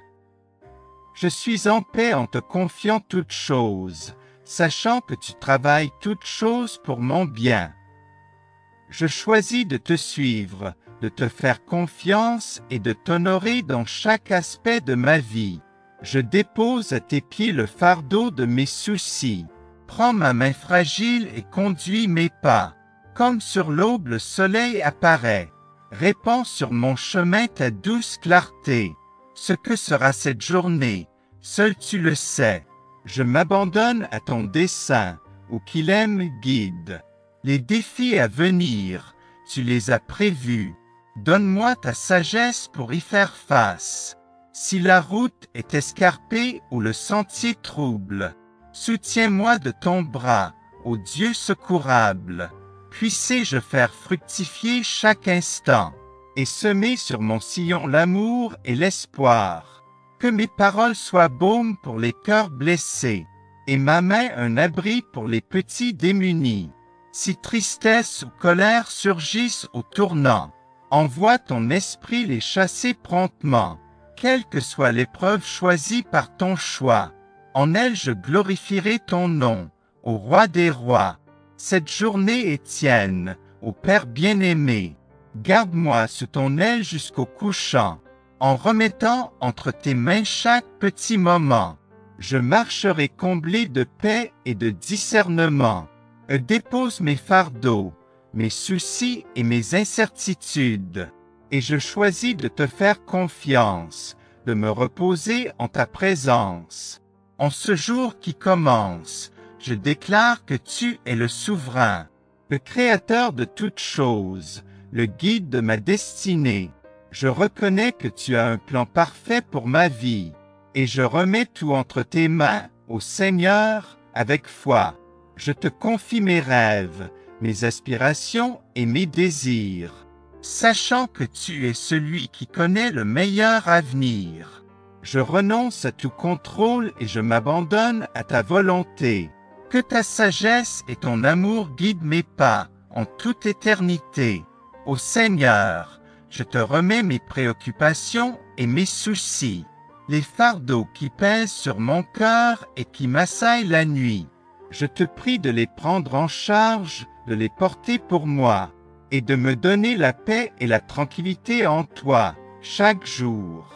Je suis en paix en te confiant toutes choses, sachant que tu travailles toutes choses pour mon bien. Je choisis de te suivre, de te faire confiance et de t'honorer dans chaque aspect de ma vie. Je dépose à tes pieds le fardeau de mes soucis. Prends ma main fragile et conduis mes pas. Comme sur l'aube le soleil apparaît. Répands sur mon chemin ta douce clarté. Ce que sera cette journée, seul tu le sais. Je m'abandonne à ton dessein, où qu'il aime guide. Les défis à venir, tu les as prévus. Donne-moi ta sagesse pour y faire face. Si la route est escarpée ou le sentier trouble, soutiens-moi de ton bras, ô Dieu secourable. Puissé-je faire fructifier chaque instant. et semer sur mon sillon l'amour et l'espoir. Que mes paroles soient baume pour les cœurs blessés, et ma main un abri pour les petits démunis. Si tristesse ou colère surgissent au tournant, envoie ton esprit les chasser promptement. Quelle que soit l'épreuve choisie par ton choix, en elle je glorifierai ton nom, ô roi des rois. Cette journée est tienne, ô Père bien-aimé. Garde-moi sous ton aile jusqu'au couchant, en remettant entre tes mains chaque petit moment. Je marcherai comblé de paix et de discernement. Dépose mes fardeaux, mes soucis et mes incertitudes, et je choisis de te faire confiance, de me reposer en ta présence. En ce jour qui commence, je déclare que tu es le souverain, le créateur de toutes choses, le guide de ma destinée. Je reconnais que tu as un plan parfait pour ma vie, et je remets tout entre tes mains, ô Seigneur, avec foi. Je te confie mes rêves, mes aspirations et mes désirs, sachant que tu es celui qui connaît le meilleur avenir. Je renonce à tout contrôle et je m'abandonne à ta volonté. Que ta sagesse et ton amour guident mes pas en toute éternité. Ô Seigneur, je te remets mes préoccupations et mes soucis, les fardeaux qui pèsent sur mon cœur et qui m'assaillent la nuit. Je te prie de les prendre en charge, de les porter pour moi, et de me donner la paix et la tranquillité en toi, chaque jour.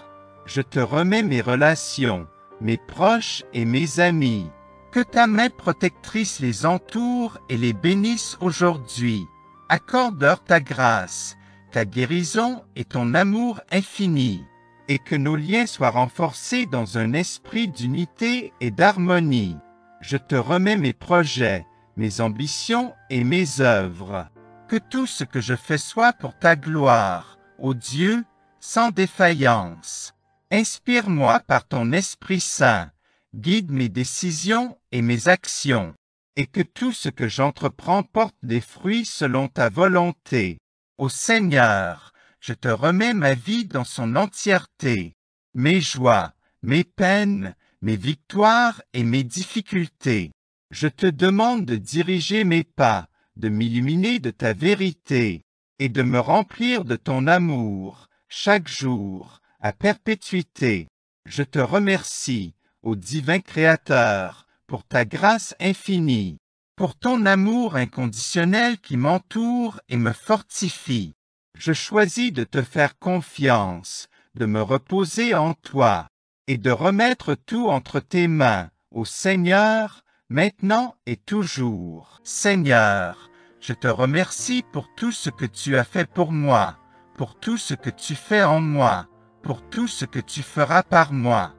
Je te remets mes relations, mes proches et mes amis. Que ta main protectrice les entoure et les bénisse aujourd'hui. Accorde-leur ta grâce, ta guérison et ton amour infini, et que nos liens soient renforcés dans un esprit d'unité et d'harmonie. Je te remets mes projets, mes ambitions et mes œuvres. Que tout ce que je fais soit pour ta gloire, ô Dieu, sans défaillance. Inspire-moi par ton Esprit Saint, guide mes décisions et mes actions, et que tout ce que j'entreprends porte des fruits selon ta volonté. Ô Seigneur, je te remets ma vie dans son entièreté, mes joies, mes peines, mes victoires et mes difficultés. Je te demande de diriger mes pas, de m'illuminer de ta vérité, et de me remplir de ton amour, chaque jour, à perpétuité. Je te remercie, ô divin Créateur, pour ta grâce infinie, pour ton amour inconditionnel qui m'entoure et me fortifie. Je choisis de te faire confiance, de me reposer en toi, et de remettre tout entre tes mains, ô Seigneur, maintenant et toujours. Seigneur, je te remercie pour tout ce que tu as fait pour moi, pour tout ce que tu fais en moi, pour tout ce que tu feras par moi.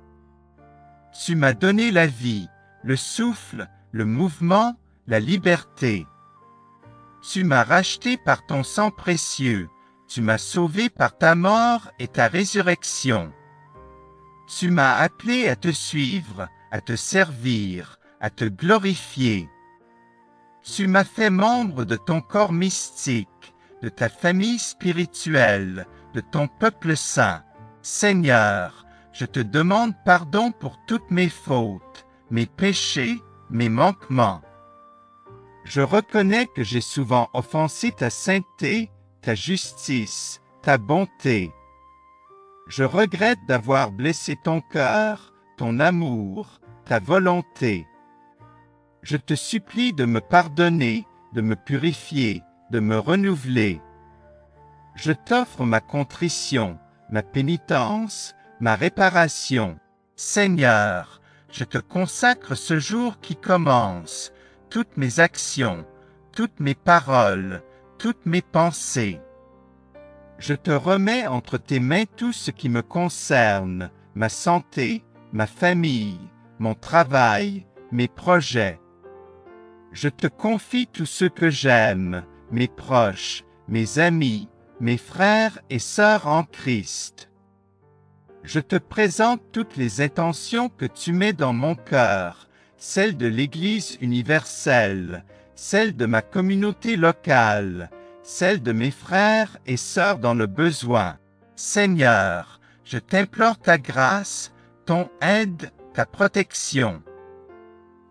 Tu m'as donné la vie, le souffle, le mouvement, la liberté. Tu m'as racheté par ton sang précieux, tu m'as sauvé par ta mort et ta résurrection. Tu m'as appelé à te suivre, à te servir, à te glorifier. Tu m'as fait membre de ton corps mystique, de ta famille spirituelle, de ton peuple saint. Seigneur, je te demande pardon pour toutes mes fautes, mes péchés, mes manquements. Je reconnais que j'ai souvent offensé ta sainteté, ta justice, ta bonté. Je regrette d'avoir blessé ton cœur, ton amour, ta volonté. Je te supplie de me pardonner, de me purifier, de me renouveler. Je t'offre ma contrition, ma pénitence, ma réparation. Seigneur, je te consacre ce jour qui commence, toutes mes actions, toutes mes paroles, toutes mes pensées. Je te remets entre tes mains tout ce qui me concerne, ma santé, ma famille, mon travail, mes projets. Je te confie tous ceux que j'aime, mes proches, mes amis, mes frères et sœurs en Christ. Je te présente toutes les intentions que tu mets dans mon cœur, celles de l'Église universelle, celles de ma communauté locale, celles de mes frères et sœurs dans le besoin. Seigneur, je t'implore ta grâce, ton aide, ta protection.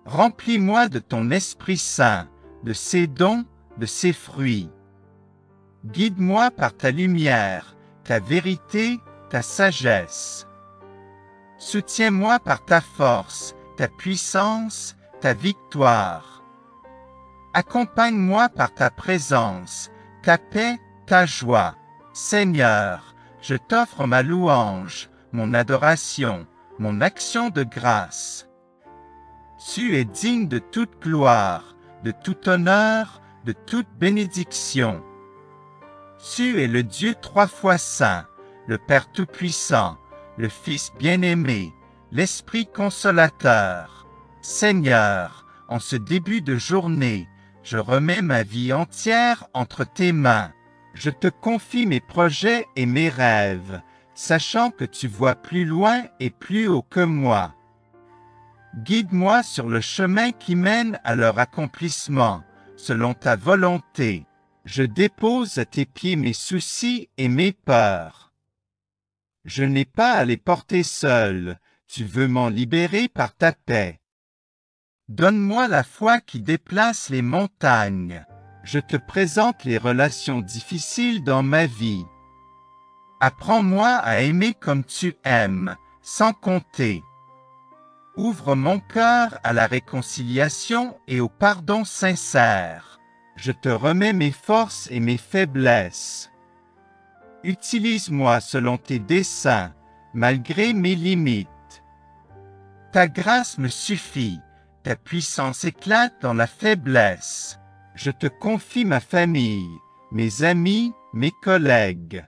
Remplis-moi de ton Esprit Saint, de ses dons, de ses fruits. Guide-moi par ta lumière, ta vérité, ta sagesse. Soutiens-moi par ta force, ta puissance, ta victoire. Accompagne-moi par ta présence, ta paix, ta joie. Seigneur, je t'offre ma louange, mon adoration, mon action de grâce. Tu es digne de toute gloire, de tout honneur, de toute bénédiction. Tu es le Dieu trois fois saint, le Père tout-puissant, le Fils bien-aimé, l'Esprit consolateur. Seigneur, en ce début de journée, je remets ma vie entière entre tes mains. Je te confie mes projets et mes rêves, sachant que tu vois plus loin et plus haut que moi. Guide-moi sur le chemin qui mène à leur accomplissement, selon ta volonté. Je dépose à tes pieds mes soucis et mes peurs. Je n'ai pas à les porter seul, tu veux m'en libérer par ta paix. Donne-moi la foi qui déplace les montagnes. Je te présente les relations difficiles dans ma vie. Apprends-moi à aimer comme tu aimes, sans compter. Ouvre mon cœur à la réconciliation et au pardon sincère. Je te remets mes forces et mes faiblesses. Utilise-moi selon tes desseins, malgré mes limites. Ta grâce me suffit, ta puissance éclate dans la faiblesse. Je te confie ma famille, mes amis, mes collègues.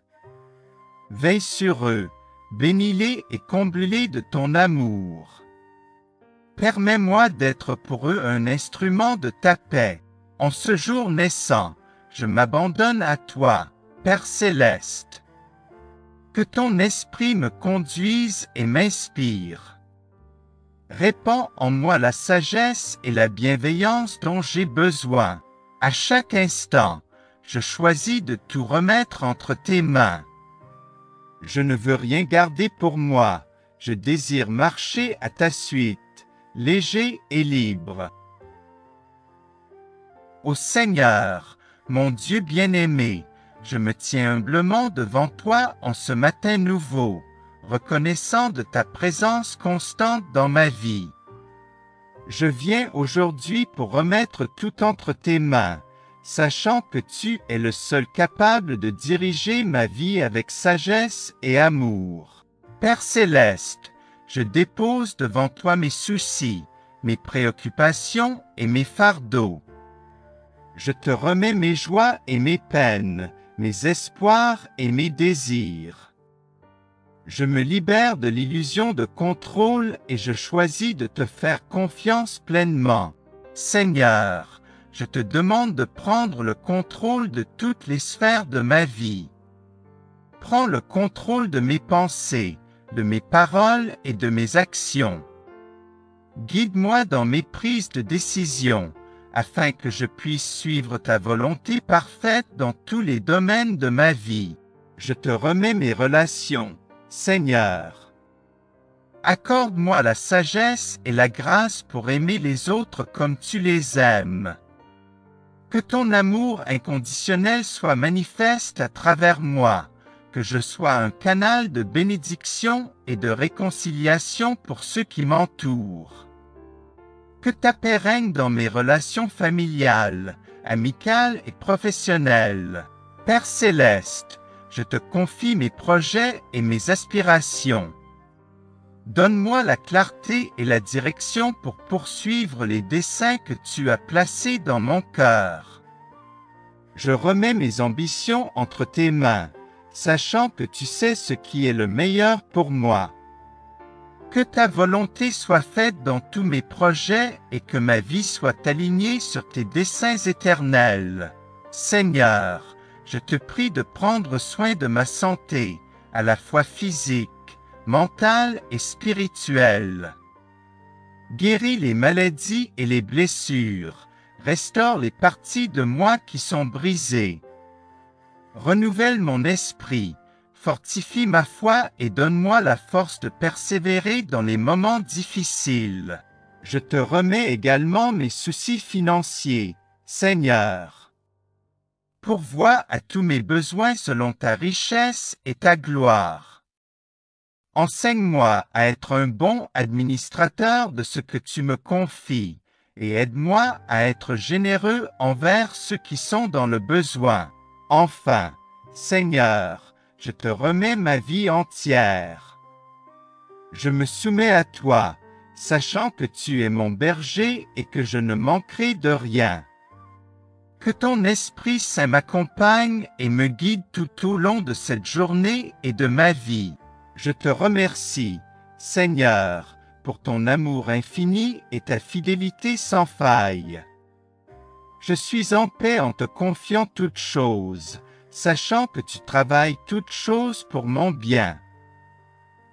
Veille sur eux, bénis-les et comble-les de ton amour. Permets-moi d'être pour eux un instrument de ta paix. En ce jour naissant, je m'abandonne à toi, Père céleste. Que ton esprit me conduise et m'inspire. Répands en moi la sagesse et la bienveillance dont j'ai besoin. À chaque instant, je choisis de tout remettre entre tes mains. Je ne veux rien garder pour moi, je désire marcher à ta suite, léger et libre. Ô Seigneur, mon Dieu bien-aimé, je me tiens humblement devant toi en ce matin nouveau, reconnaissant de ta présence constante dans ma vie. Je viens aujourd'hui pour remettre tout entre tes mains, sachant que tu es le seul capable de diriger ma vie avec sagesse et amour. Père céleste, je dépose devant toi mes soucis, mes préoccupations et mes fardeaux. Je te remets mes joies et mes peines, mes espoirs et mes désirs. Je me libère de l'illusion de contrôle et je choisis de te faire confiance pleinement. Seigneur, je te demande de prendre le contrôle de toutes les sphères de ma vie. Prends le contrôle de mes pensées, de mes paroles et de mes actions. Guide-moi dans mes prises de décision, afin que je puisse suivre ta volonté parfaite dans tous les domaines de ma vie. Je te remets mes relations, Seigneur. Accorde-moi la sagesse et la grâce pour aimer les autres comme tu les aimes. Que ton amour inconditionnel soit manifeste à travers moi, que je sois un canal de bénédiction et de réconciliation pour ceux qui m'entourent. Que ta paix règne dans mes relations familiales, amicales et professionnelles. Père céleste, je te confie mes projets et mes aspirations. Donne-moi la clarté et la direction pour poursuivre les desseins que tu as placés dans mon cœur. Je remets mes ambitions entre tes mains, sachant que tu sais ce qui est le meilleur pour moi. Que ta volonté soit faite dans tous mes projets et que ma vie soit alignée sur tes desseins éternels. Seigneur, je te prie de prendre soin de ma santé, à la fois physique, mentale et spirituelle. Guéris les maladies et les blessures, restaure les parties de moi qui sont brisées. Renouvelle mon esprit, fortifie ma foi et donne-moi la force de persévérer dans les moments difficiles. Je te remets également mes soucis financiers, Seigneur. Pourvois à tous mes besoins selon ta richesse et ta gloire. Enseigne-moi à être un bon administrateur de ce que tu me confies, et aide-moi à être généreux envers ceux qui sont dans le besoin. Enfin, Seigneur, je te remets ma vie entière. Je me soumets à toi, sachant que tu es mon berger et que je ne manquerai de rien. Que ton Esprit Saint m'accompagne et me guide tout au long de cette journée et de ma vie. Je te remercie, Seigneur, pour ton amour infini et ta fidélité sans faille. Je suis en paix en te confiant toutes choses, sachant que tu travailles toutes choses pour mon bien.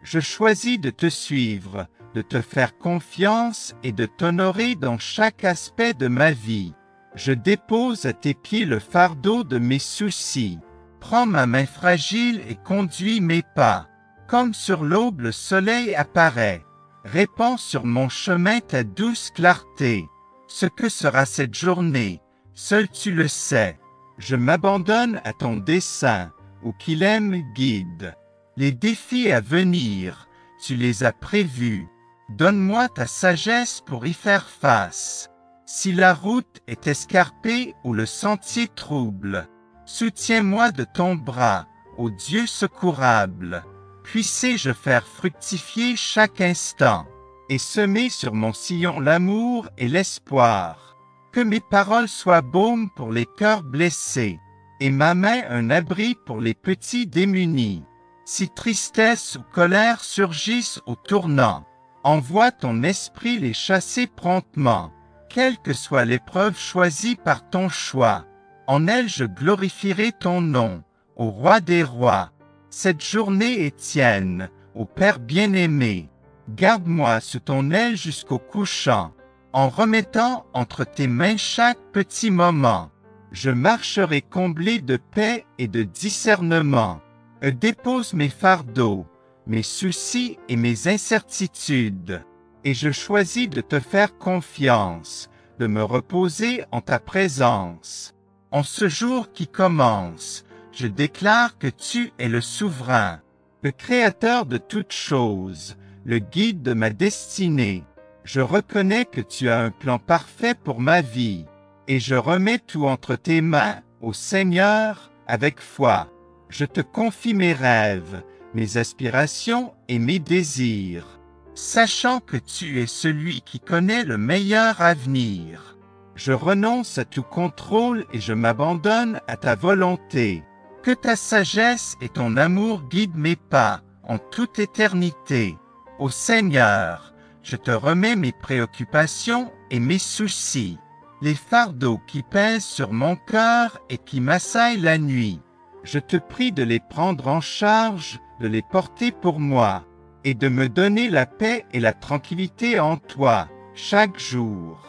Je choisis de te suivre, de te faire confiance et de t'honorer dans chaque aspect de ma vie. Je dépose à tes pieds le fardeau de mes soucis. Prends ma main fragile et conduis mes pas. Comme sur l'aube le soleil apparaît. Répands sur mon chemin ta douce clarté. Ce que sera cette journée, seul tu le sais. Je m'abandonne à ton dessein, où qu'il aime guide. Les défis à venir, tu les as prévus. Donne-moi ta sagesse pour y faire face. Si la route est escarpée ou le sentier trouble, soutiens-moi de ton bras, ô Dieu secourable. Puissé-je faire fructifier chaque instant, et semer sur mon sillon l'amour et l'espoir. Que mes paroles soient baume pour les cœurs blessés, et ma main un abri pour les petits démunis. Si tristesse ou colère surgissent au tournant, envoie ton esprit les chasser promptement. Quelle que soit l'épreuve choisie par ton choix, en elle je glorifierai ton nom, ô Roi des rois. Cette journée est tienne, ô Père bien-aimé. Garde-moi sous ton aile jusqu'au couchant, en remettant entre tes mains chaque petit moment. Je marcherai comblé de paix et de discernement. Dépose mes fardeaux, mes soucis et mes incertitudes. Et je choisis de te faire confiance, de me reposer en ta présence. En ce jour qui commence, je déclare que tu es le souverain, le créateur de toutes choses, le guide de ma destinée. Je reconnais que tu as un plan parfait pour ma vie, et je remets tout entre tes mains, ô Seigneur, avec foi. Je te confie mes rêves, mes aspirations et mes désirs, sachant que tu es celui qui connaît le meilleur avenir. Je renonce à tout contrôle et je m'abandonne à ta volonté. Que ta sagesse et ton amour guident mes pas en toute éternité. Ô Seigneur, je te remets mes préoccupations et mes soucis, les fardeaux qui pèsent sur mon cœur et qui m'assaillent la nuit. Je te prie de les prendre en charge, de les porter pour moi, et de me donner la paix et la tranquillité en toi, chaque jour.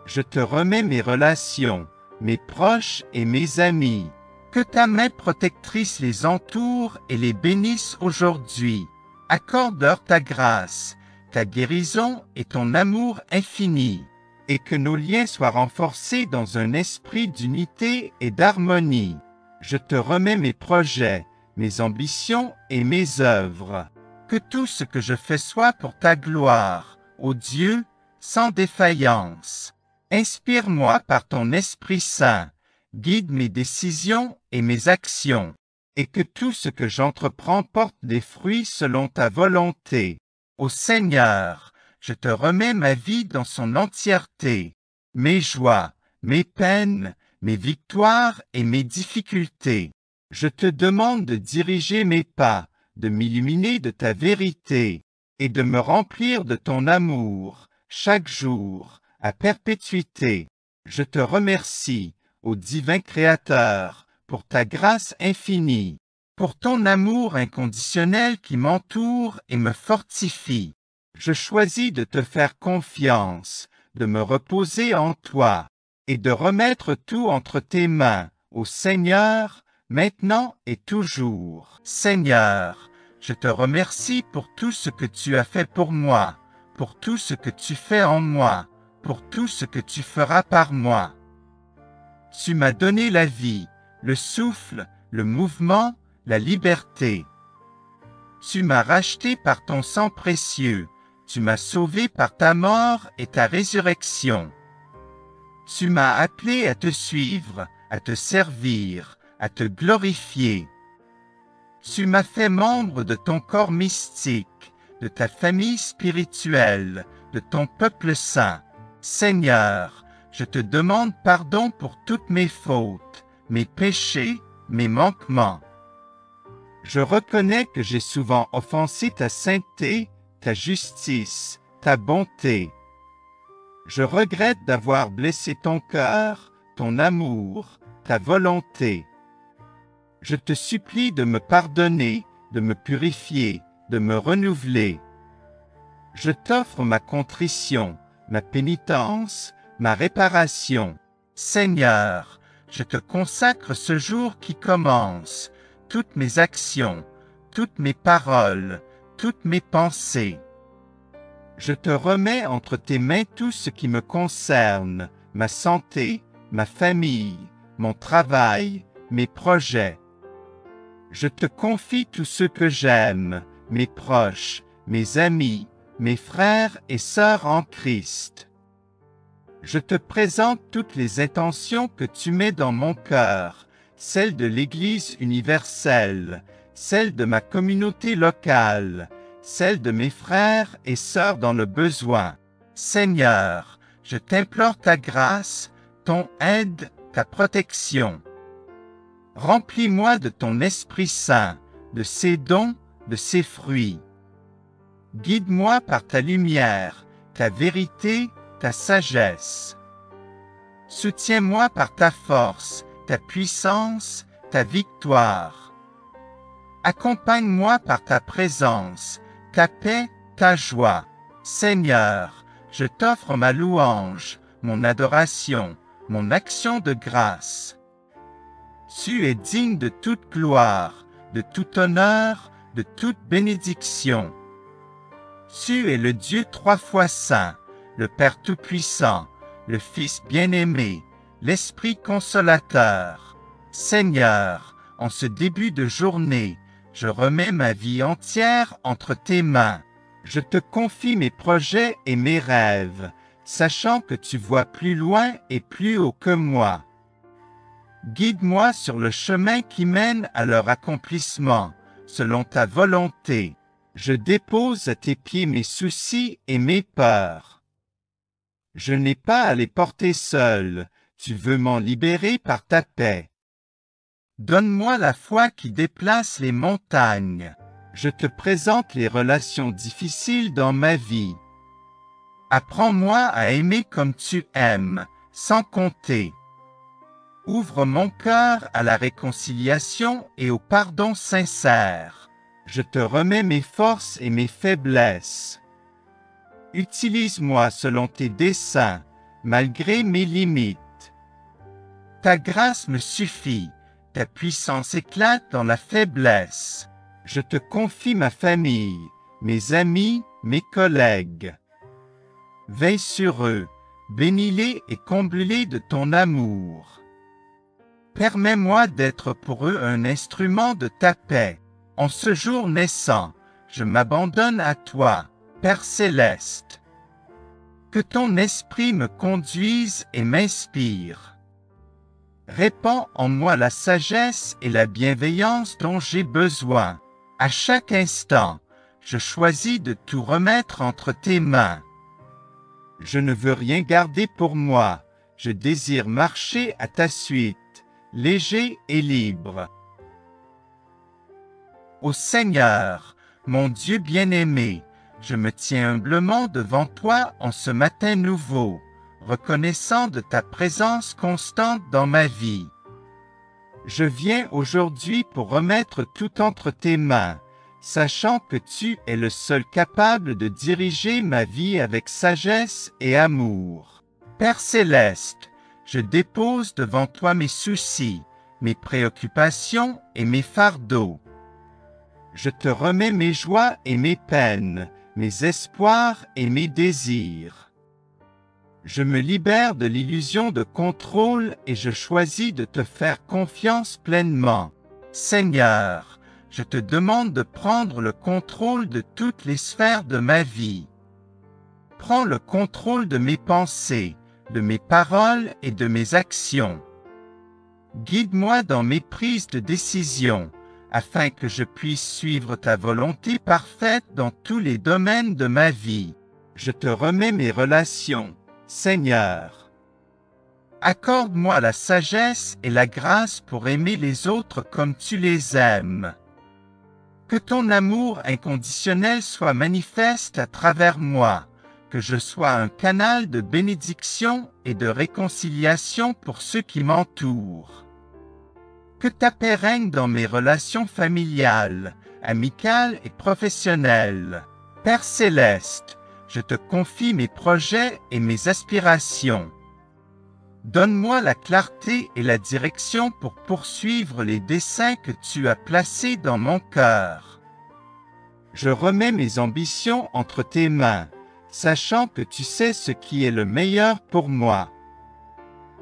Je te remets mes relations, mes proches et mes amis. Que ta main protectrice les entoure et les bénisse aujourd'hui. Accorde-leur ta grâce, ta guérison et ton amour infini, et que nos liens soient renforcés dans un esprit d'unité et d'harmonie. Je te remets mes projets, mes ambitions et mes œuvres. Que tout ce que je fais soit pour ta gloire, ô Dieu, sans défaillance. Inspire-moi par ton Esprit Saint, guide mes décisions et mes actions, et que tout ce que j'entreprends porte des fruits selon ta volonté. Ô Seigneur, je te remets ma vie dans son entièreté, mes joies, mes peines, mes victoires et mes difficultés. Je te demande de diriger mes pas, de m'illuminer de ta vérité, et de me remplir de ton amour, chaque jour, à perpétuité. Je te remercie, ô divin Créateur, pour ta grâce infinie, pour ton amour inconditionnel qui m'entoure et me fortifie. Je choisis de te faire confiance, de me reposer en toi, et de remettre tout entre tes mains, ô Seigneur, maintenant et toujours. Seigneur, je te remercie pour tout ce que tu as fait pour moi, pour tout ce que tu fais en moi, pour tout ce que tu feras par moi. Tu m'as donné la vie, le souffle, le mouvement, la liberté. Tu m'as racheté par ton sang précieux, tu m'as sauvé par ta mort et ta résurrection. Tu m'as appelé à te suivre, à te servir, à te glorifier. Tu m'as fait membre de ton corps mystique, de ta famille spirituelle, de ton peuple saint. Seigneur, je te demande pardon pour toutes mes fautes, mes péchés, mes manquements. Je reconnais que j'ai souvent offensé ta sainteté, ta justice, ta bonté. Je regrette d'avoir blessé ton cœur, ton amour, ta volonté. Je te supplie de me pardonner, de me purifier, de me renouveler. Je t'offre ma contrition, ma pénitence, ma réparation. Seigneur, je te consacre ce jour qui commence, toutes mes actions, toutes mes paroles, toutes mes pensées. Je te remets entre tes mains tout ce qui me concerne, ma santé, ma famille, mon travail, mes projets. Je te confie tous ceux que j'aime, mes proches, mes amis, mes frères et sœurs en Christ. Je te présente toutes les intentions que tu mets dans mon cœur, celles de l'Église universelle, celles de ma communauté locale, celles de mes frères et sœurs dans le besoin. Seigneur, je t'implore ta grâce, ton aide, ta protection. Remplis-moi de ton Esprit Saint, de ses dons, de ses fruits. Guide-moi par ta lumière, ta vérité, ta sagesse. Soutiens-moi par ta force, ta puissance, ta victoire. Accompagne-moi par ta présence, ta paix, ta joie. Seigneur, je t'offre ma louange, mon adoration, mon action de grâce. Tu es digne de toute gloire, de tout honneur, de toute bénédiction. Tu es le Dieu trois fois saint, le Père Tout-Puissant, le Fils bien-aimé, l'Esprit consolateur. Seigneur, en ce début de journée, je remets ma vie entière entre tes mains. Je te confie mes projets et mes rêves, sachant que tu vois plus loin et plus haut que moi. Guide-moi sur le chemin qui mène à leur accomplissement, selon ta volonté. Je dépose à tes pieds mes soucis et mes peurs. Je n'ai pas à les porter seul, tu veux m'en libérer par ta paix. Donne-moi la foi qui déplace les montagnes. Je te présente les relations difficiles dans ma vie. Apprends-moi à aimer comme tu aimes, sans compter. Ouvre mon cœur à la réconciliation et au pardon sincère. Je te remets mes forces et mes faiblesses. Utilise-moi selon tes desseins, malgré mes limites. Ta grâce me suffit, ta puissance éclate dans la faiblesse. Je te confie ma famille, mes amis, mes collègues. Veille sur eux, bénis-les et comble-les de ton amour. Permets-moi d'être pour eux un instrument de ta paix. En ce jour naissant, je m'abandonne à toi, Père céleste. Que ton esprit me conduise et m'inspire. Répands en moi la sagesse et la bienveillance dont j'ai besoin. À chaque instant, je choisis de tout remettre entre tes mains. Je ne veux rien garder pour moi, je désire marcher à ta suite, léger et libre. Ô Seigneur, mon Dieu bien-aimé, je me tiens humblement devant toi en ce matin nouveau, reconnaissant de ta présence constante dans ma vie. Je viens aujourd'hui pour remettre tout entre tes mains, sachant que tu es le seul capable de diriger ma vie avec sagesse et amour. Père céleste, je dépose devant toi mes soucis, mes préoccupations et mes fardeaux. Je te remets mes joies et mes peines, mes espoirs et mes désirs. Je me libère de l'illusion de contrôle et je choisis de te faire confiance pleinement. Seigneur, je te demande de prendre le contrôle de toutes les sphères de ma vie. Prends le contrôle de mes pensées, de mes paroles et de mes actions. Guide-moi dans mes prises de décision, afin que je puisse suivre ta volonté parfaite dans tous les domaines de ma vie. Je te remets mes relations, Seigneur. Accorde-moi la sagesse et la grâce pour aimer les autres comme tu les aimes. Que ton amour inconditionnel soit manifeste à travers moi, que je sois un canal de bénédiction et de réconciliation pour ceux qui m'entourent. Que ta paix règne dans mes relations familiales, amicales et professionnelles. Père céleste, je te confie mes projets et mes aspirations. Donne-moi la clarté et la direction pour poursuivre les desseins que tu as placés dans mon cœur. Je remets mes ambitions entre tes mains, sachant que tu sais ce qui est le meilleur pour moi.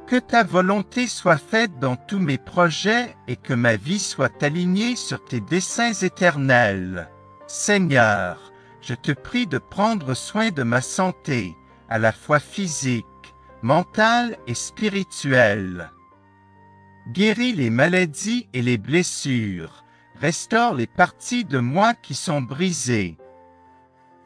Que ta volonté soit faite dans tous mes projets et que ma vie soit alignée sur tes desseins éternels. Seigneur, je te prie de prendre soin de ma santé, à la fois physique, mentale et spirituelle. Guéris les maladies et les blessures, restaure les parties de moi qui sont brisées.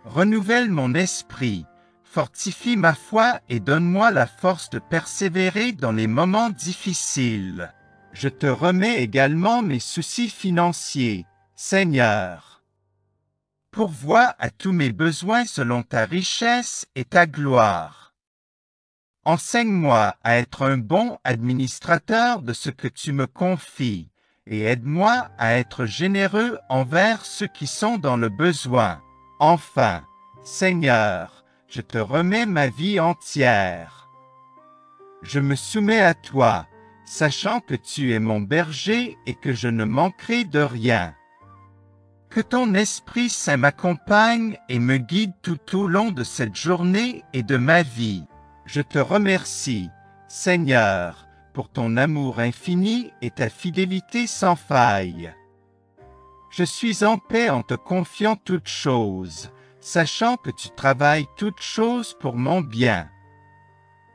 Renouvelle mon esprit, fortifie ma foi et donne-moi la force de persévérer dans les moments difficiles. Je te remets également mes soucis financiers, Seigneur. Pourvois à tous mes besoins selon ta richesse et ta gloire. Enseigne-moi à être un bon administrateur de ce que tu me confies, et aide-moi à être généreux envers ceux qui sont dans le besoin. Enfin, Seigneur, je te remets ma vie entière. Je me soumets à toi, sachant que tu es mon berger et que je ne manquerai de rien. Que ton Esprit Saint m'accompagne et me guide tout au long de cette journée et de ma vie. Je te remercie, Seigneur, pour ton amour infini et ta fidélité sans faille. Je suis en paix en te confiant toutes choses, sachant que tu travailles toutes choses pour mon bien.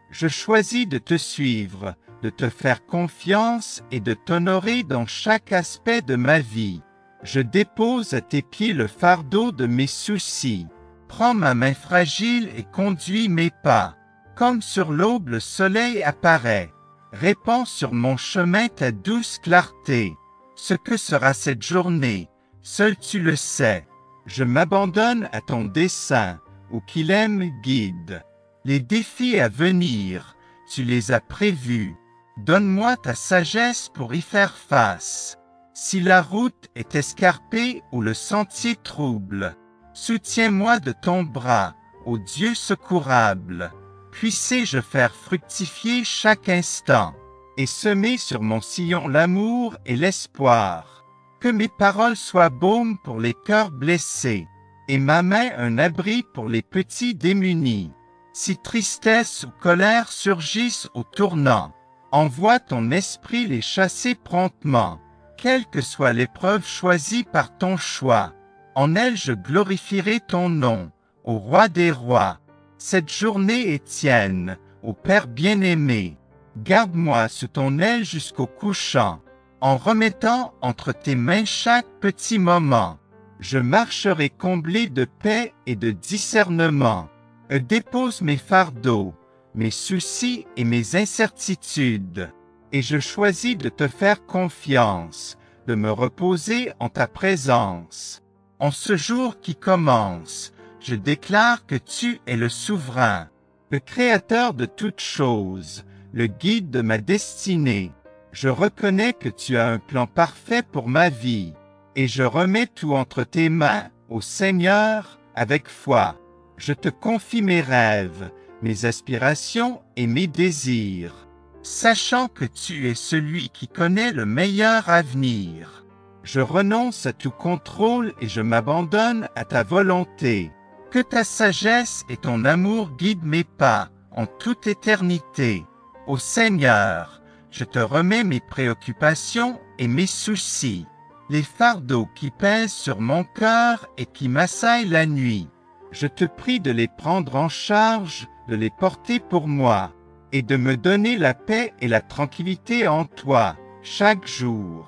Je choisis de te suivre, de te faire confiance et de t'honorer dans chaque aspect de ma vie. Je dépose à tes pieds le fardeau de mes soucis. Prends ma main fragile et conduis mes pas. Comme sur l'aube le soleil apparaît. Répands sur mon chemin ta douce clarté. Ce que sera cette journée, seul tu le sais. Je m'abandonne à ton dessein, où qu'il aime guide. Les défis à venir, tu les as prévus. Donne-moi ta sagesse pour y faire face. Si la route est escarpée ou le sentier trouble, soutiens-moi de ton bras, ô Dieu secourable. Puissé-je faire fructifier chaque instant, et semer sur mon sillon l'amour et l'espoir. Que mes paroles soient baume pour les cœurs blessés, et ma main un abri pour les petits démunis. Si tristesse ou colère surgissent au tournant, envoie ton esprit les chasser promptement. Quelle que soit l'épreuve choisie par ton choix, en elle je glorifierai ton nom, ô Roi des rois. Cette journée est tienne, ô Père bien-aimé. Garde-moi sous ton aile jusqu'au couchant, en remettant entre tes mains chaque petit moment. Je marcherai comblé de paix et de discernement. Dépose mes fardeaux, mes soucis et mes incertitudes. Et je choisis de te faire confiance, de me reposer en ta présence. En ce jour qui commence, je déclare que tu es le souverain, le créateur de toutes choses, le guide de ma destinée. Je reconnais que tu as un plan parfait pour ma vie, et je remets tout entre tes mains, ô Seigneur, avec foi. Je te confie mes rêves, mes aspirations et mes désirs. sachant que tu es celui qui connaît le meilleur avenir. Je renonce à tout contrôle et je m'abandonne à ta volonté. Que ta sagesse et ton amour guident mes pas en toute éternité. Ô Seigneur, je te remets mes préoccupations et mes soucis, les fardeaux qui pèsent sur mon cœur et qui m'assaillent la nuit. Je te prie de les prendre en charge, de les porter pour moi, et de me donner la paix et la tranquillité en toi, chaque jour.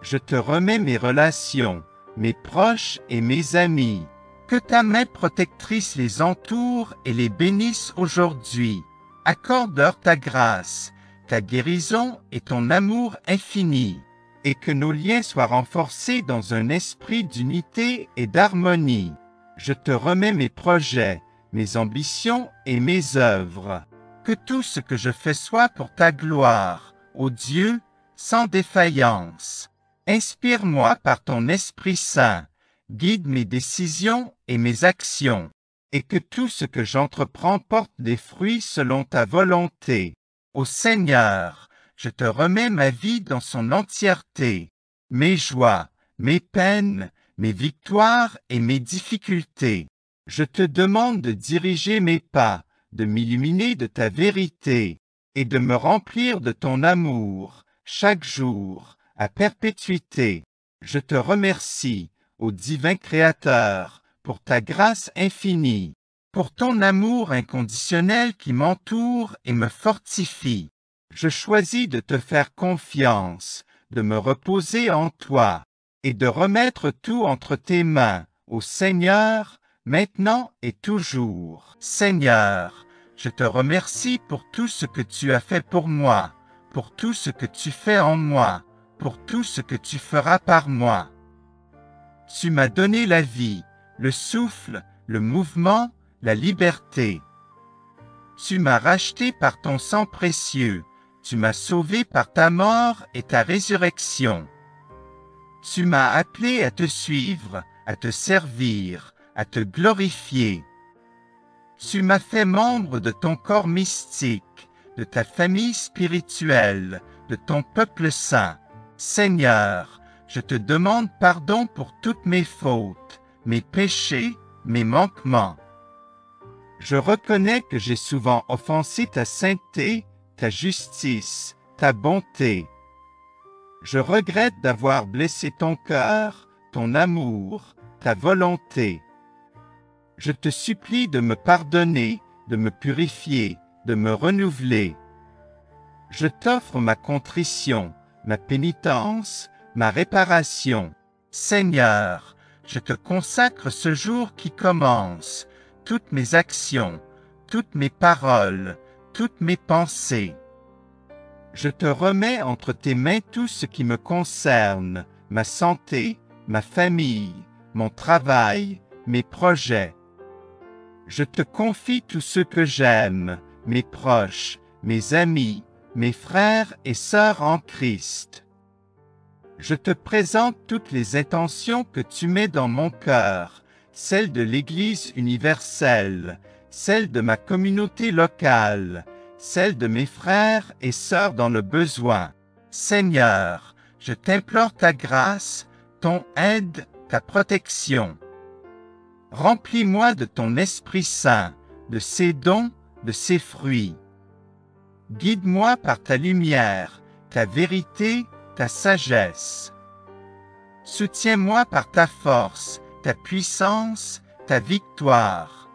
Je te remets mes relations, mes proches et mes amis. Que ta main protectrice les entoure et les bénisse aujourd'hui. Accorde-leur ta grâce, ta guérison et ton amour infini, et que nos liens soient renforcés dans un esprit d'unité et d'harmonie. Je te remets mes projets, mes ambitions et mes œuvres. Que tout ce que je fais soit pour ta gloire, ô Dieu, sans défaillance. Inspire-moi par ton Esprit Saint, guide mes décisions et mes actions, et que tout ce que j'entreprends porte des fruits selon ta volonté. Ô Seigneur, je te remets ma vie dans son entièreté, mes joies, mes peines, mes victoires et mes difficultés. Je te demande de diriger mes pas, de m'illuminer de ta vérité, et de me remplir de ton amour, chaque jour, à perpétuité. Je te remercie, ô divin Créateur, pour ta grâce infinie, pour ton amour inconditionnel qui m'entoure et me fortifie. Je choisis de te faire confiance, de me reposer en toi, et de remettre tout entre tes mains, ô Seigneur, maintenant et toujours. Seigneur, je te remercie pour tout ce que tu as fait pour moi, pour tout ce que tu fais en moi, pour tout ce que tu feras par moi. Tu m'as donné la vie, le souffle, le mouvement, la liberté. Tu m'as racheté par ton sang précieux, tu m'as sauvé par ta mort et ta résurrection. Tu m'as appelé à te suivre, à te servir, à te glorifier. Tu m'as fait membre de ton corps mystique, de ta famille spirituelle, de ton peuple saint. Seigneur, je te demande pardon pour toutes mes fautes, mes péchés, mes manquements. Je reconnais que j'ai souvent offensé ta sainteté, ta justice, ta bonté. Je regrette d'avoir blessé ton cœur, ton amour, ta volonté. Je te supplie de me pardonner, de me purifier, de me renouveler. Je t'offre ma contrition, ma pénitence, ma réparation. Seigneur, je te consacre ce jour qui commence, toutes mes actions, toutes mes paroles, toutes mes pensées. Je te remets entre tes mains tout ce qui me concerne, ma santé, ma famille, mon travail, mes projets. Je te confie tous ceux que j'aime, mes proches, mes amis, mes frères et sœurs en Christ. Je te présente toutes les intentions que tu mets dans mon cœur, celles de l'Église universelle, celles de ma communauté locale, celles de mes frères et sœurs dans le besoin. Seigneur, je t'implore ta grâce, ton aide, ta protection. Remplis-moi de ton Esprit Saint, de ses dons, de ses fruits. Guide-moi par ta lumière, ta vérité, ta sagesse. Soutiens-moi par ta force, ta puissance, ta victoire.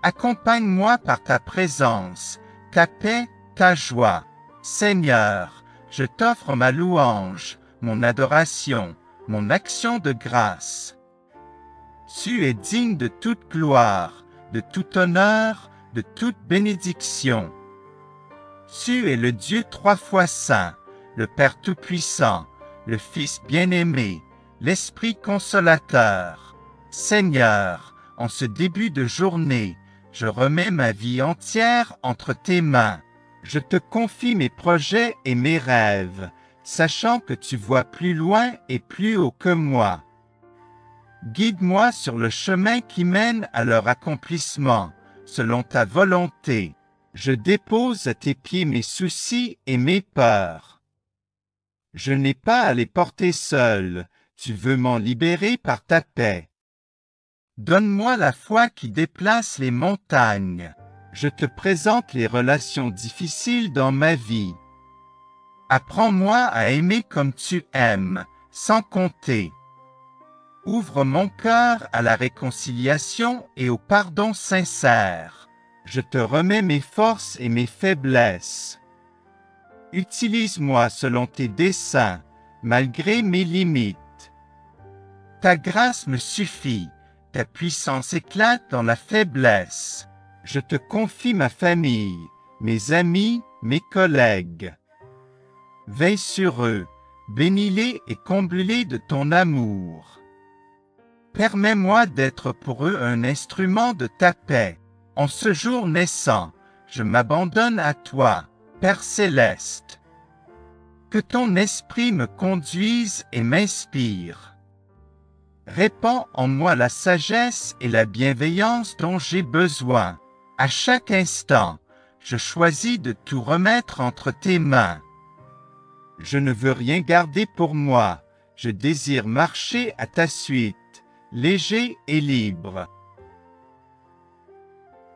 Accompagne-moi par ta présence, ta paix, ta joie. Seigneur, je t'offre ma louange, mon adoration, mon action de grâce. Tu es digne de toute gloire, de tout honneur, de toute bénédiction. Tu es le Dieu trois fois saint, le Père Tout-Puissant, le Fils bien-aimé, l'Esprit consolateur. Seigneur, en ce début de journée, je remets ma vie entière entre tes mains. Je te confie mes projets et mes rêves, sachant que tu vois plus loin et plus haut que moi. Guide-moi sur le chemin qui mène à leur accomplissement, selon ta volonté. Je dépose à tes pieds mes soucis et mes peurs. Je n'ai pas à les porter seul, tu veux m'en libérer par ta paix. Donne-moi la foi qui déplace les montagnes. Je te présente les relations difficiles dans ma vie. Apprends-moi à aimer comme tu aimes, sans compter. Ouvre mon cœur à la réconciliation et au pardon sincère. Je te remets mes forces et mes faiblesses. Utilise-moi selon tes desseins, malgré mes limites. Ta grâce me suffit, ta puissance éclate dans la faiblesse. Je te confie ma famille, mes amis, mes collègues. Veille sur eux, bénis-les et comble-les de ton amour. Permets-moi d'être pour eux un instrument de ta paix. En ce jour naissant, je m'abandonne à toi, Père céleste. Que ton esprit me conduise et m'inspire. Répands en moi la sagesse et la bienveillance dont j'ai besoin. À chaque instant, je choisis de tout remettre entre tes mains. Je ne veux rien garder pour moi, je désire marcher à ta suite, léger et libre.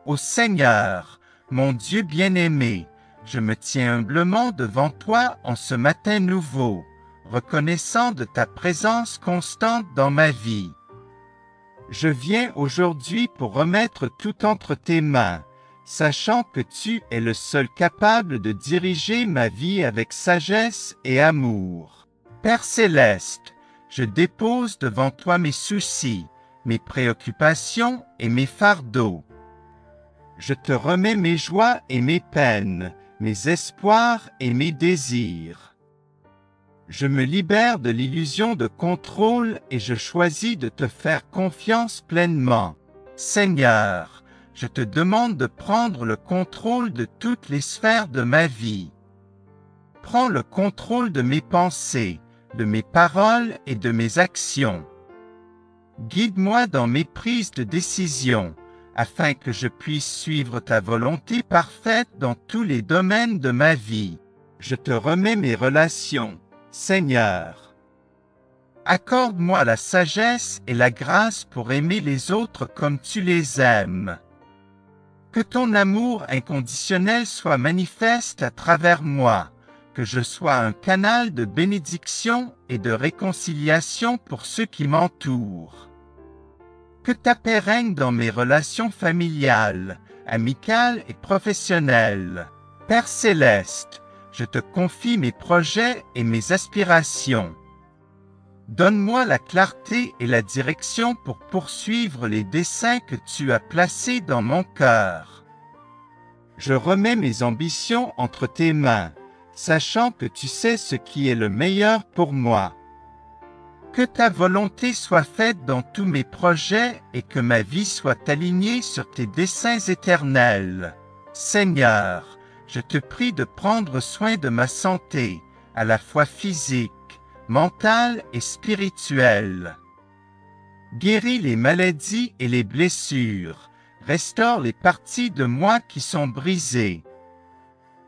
Ô Seigneur, mon Dieu bien-aimé, je me tiens humblement devant toi en ce matin nouveau, reconnaissant de ta présence constante dans ma vie. Je viens aujourd'hui pour remettre tout entre tes mains, sachant que tu es le seul capable de diriger ma vie avec sagesse et amour. Père céleste, je dépose devant toi mes soucis, mes préoccupations et mes fardeaux. Je te remets mes joies et mes peines, mes espoirs et mes désirs. Je me libère de l'illusion de contrôle et je choisis de te faire confiance pleinement. Seigneur, je te demande de prendre le contrôle de toutes les sphères de ma vie. Prends le contrôle de mes pensées, de mes paroles et de mes actions. Guide-moi dans mes prises de décision, afin que je puisse suivre ta volonté parfaite dans tous les domaines de ma vie. Je te remets mes relations, Seigneur. Accorde-moi la sagesse et la grâce pour aimer les autres comme tu les aimes. Que ton amour inconditionnel soit manifeste à travers moi, que je sois un canal de bénédiction et de réconciliation pour ceux qui m'entourent. Que ta paix règne dans mes relations familiales, amicales et professionnelles. Père céleste, je te confie mes projets et mes aspirations. Donne-moi la clarté et la direction pour poursuivre les desseins que tu as placés dans mon cœur. Je remets mes ambitions entre tes mains, sachant que tu sais ce qui est le meilleur pour moi. Que ta volonté soit faite dans tous mes projets et que ma vie soit alignée sur tes desseins éternels. Seigneur, je te prie de prendre soin de ma santé, à la fois physique, mentale et spirituelle. Guéris les maladies et les blessures, restaure les parties de moi qui sont brisées.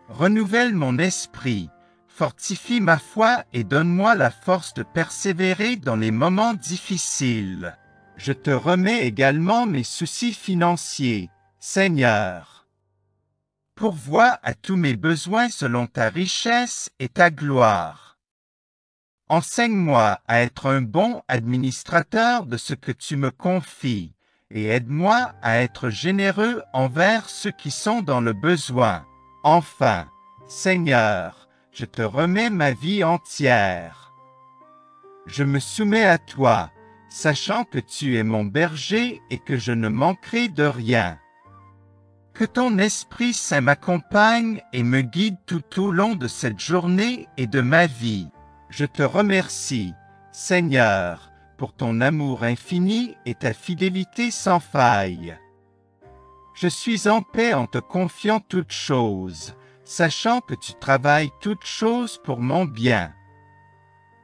Renouvelle mon esprit, fortifie ma foi et donne-moi la force de persévérer dans les moments difficiles. Je te remets également mes soucis financiers, Seigneur. Pourvois à tous mes besoins selon ta richesse et ta gloire. Enseigne-moi à être un bon administrateur de ce que tu me confies, et aide-moi à être généreux envers ceux qui sont dans le besoin. Enfin, Seigneur, je te remets ma vie entière. Je me soumets à toi, sachant que tu es mon berger et que je ne manquerai de rien. Que ton Esprit Saint m'accompagne et me guide tout au long de cette journée et de ma vie. Je te remercie, Seigneur, pour ton amour infini et ta fidélité sans faille. Je suis en paix en te confiant toutes choses, sachant que tu travailles toutes choses pour mon bien.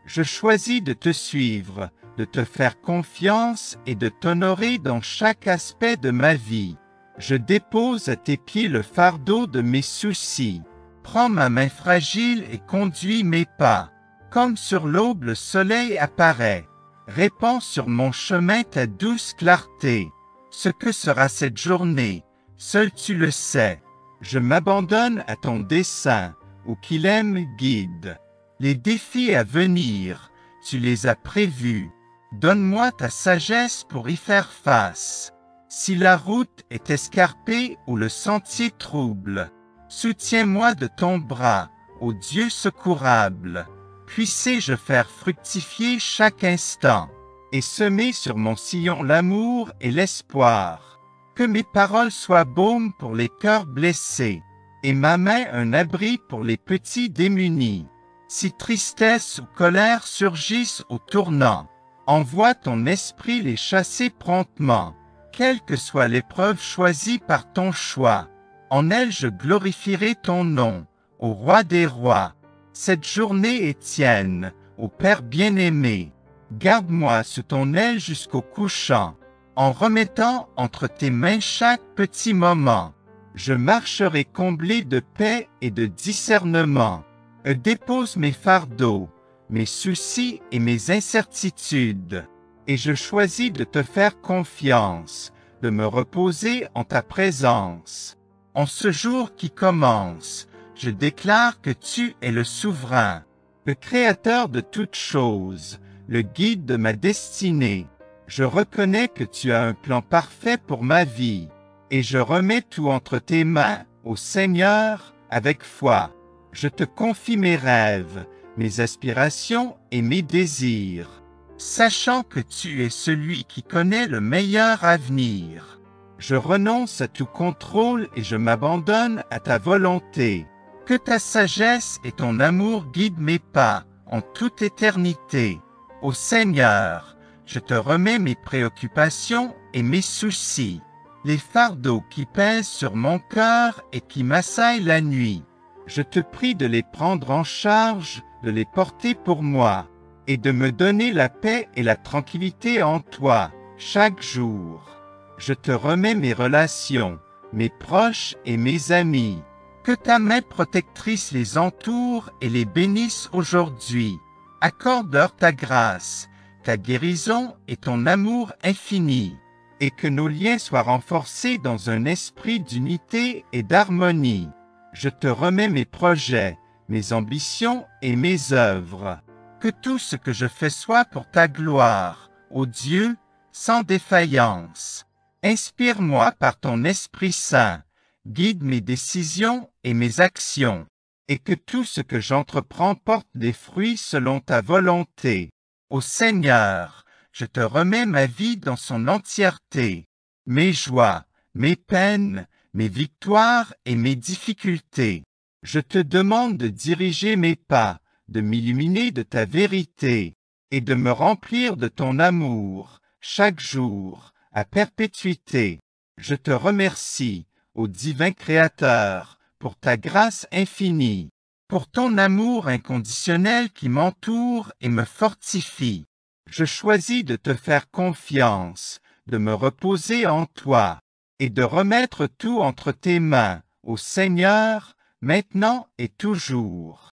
Je choisis de te suivre, de te faire confiance et de t'honorer dans chaque aspect de ma vie. Je dépose à tes pieds le fardeau de mes soucis. Prends ma main fragile et conduis mes pas. Comme sur l'aube le soleil apparaît. Répands sur mon chemin ta douce clarté. Ce que sera cette journée, seul tu le sais. Je m'abandonne à ton dessein, où qu'il aime guide. Les défis à venir, tu les as prévus. Donne-moi ta sagesse pour y faire face. Si la route est escarpée ou le sentier trouble, soutiens-moi de ton bras, ô Dieu secourable. Puissé-je faire fructifier chaque instant, et semer sur mon sillon l'amour et l'espoir. Que mes paroles soient baume pour les cœurs blessés, et ma main un abri pour les petits démunis. Si tristesse ou colère surgissent au tournant, envoie ton esprit les chasser promptement. Quelle que soit l'épreuve choisie par ton choix, en elle je glorifierai ton nom, ô roi des rois. Cette journée est tienne, ô Père bien-aimé. Garde-moi sous ton aile jusqu'au couchant, en remettant entre tes mains chaque petit moment. Je marcherai comblé de paix et de discernement. Dépose mes fardeaux, mes soucis et mes incertitudes, et je choisis de te faire confiance, de me reposer en ta présence. En ce jour qui commence, je déclare que tu es le souverain, le créateur de toutes choses, le guide de ma destinée. Je reconnais que tu as un plan parfait pour ma vie, et je remets tout entre tes mains, ô Seigneur, avec foi. Je te confie mes rêves, mes aspirations et mes désirs, sachant que tu es celui qui connaît le meilleur avenir. Je renonce à tout contrôle et je m'abandonne à ta volonté. Que ta sagesse et ton amour guident mes pas en toute éternité. Ô Seigneur, je te remets mes préoccupations et mes soucis, les fardeaux qui pèsent sur mon cœur et qui m'assaillent la nuit. Je te prie de les prendre en charge, de les porter pour moi, et de me donner la paix et la tranquillité en toi, chaque jour. Je te remets mes relations, mes proches et mes amis. Que ta main protectrice les entoure et les bénisse aujourd'hui. Accorde-leur ta grâce, ta guérison et ton amour infini, et que nos liens soient renforcés dans un esprit d'unité et d'harmonie. Je te remets mes projets, mes ambitions et mes œuvres. Que tout ce que je fais soit pour ta gloire, ô Dieu, sans défaillance. Inspire-moi par ton Esprit Saint, guide mes décisions et mes actions, et que tout ce que j'entreprends porte des fruits selon ta volonté. Ô Seigneur, je te remets ma vie dans son entièreté, mes joies, mes peines, mes victoires et mes difficultés. Je te demande de diriger mes pas, de m'illuminer de ta vérité, et de me remplir de ton amour, chaque jour, à perpétuité. Je te remercie, ô divin Créateur, pour ta grâce infinie, pour ton amour inconditionnel qui m'entoure et me fortifie. Je choisis de te faire confiance, de me reposer en toi, et de remettre tout entre tes mains, ô Seigneur, maintenant et toujours.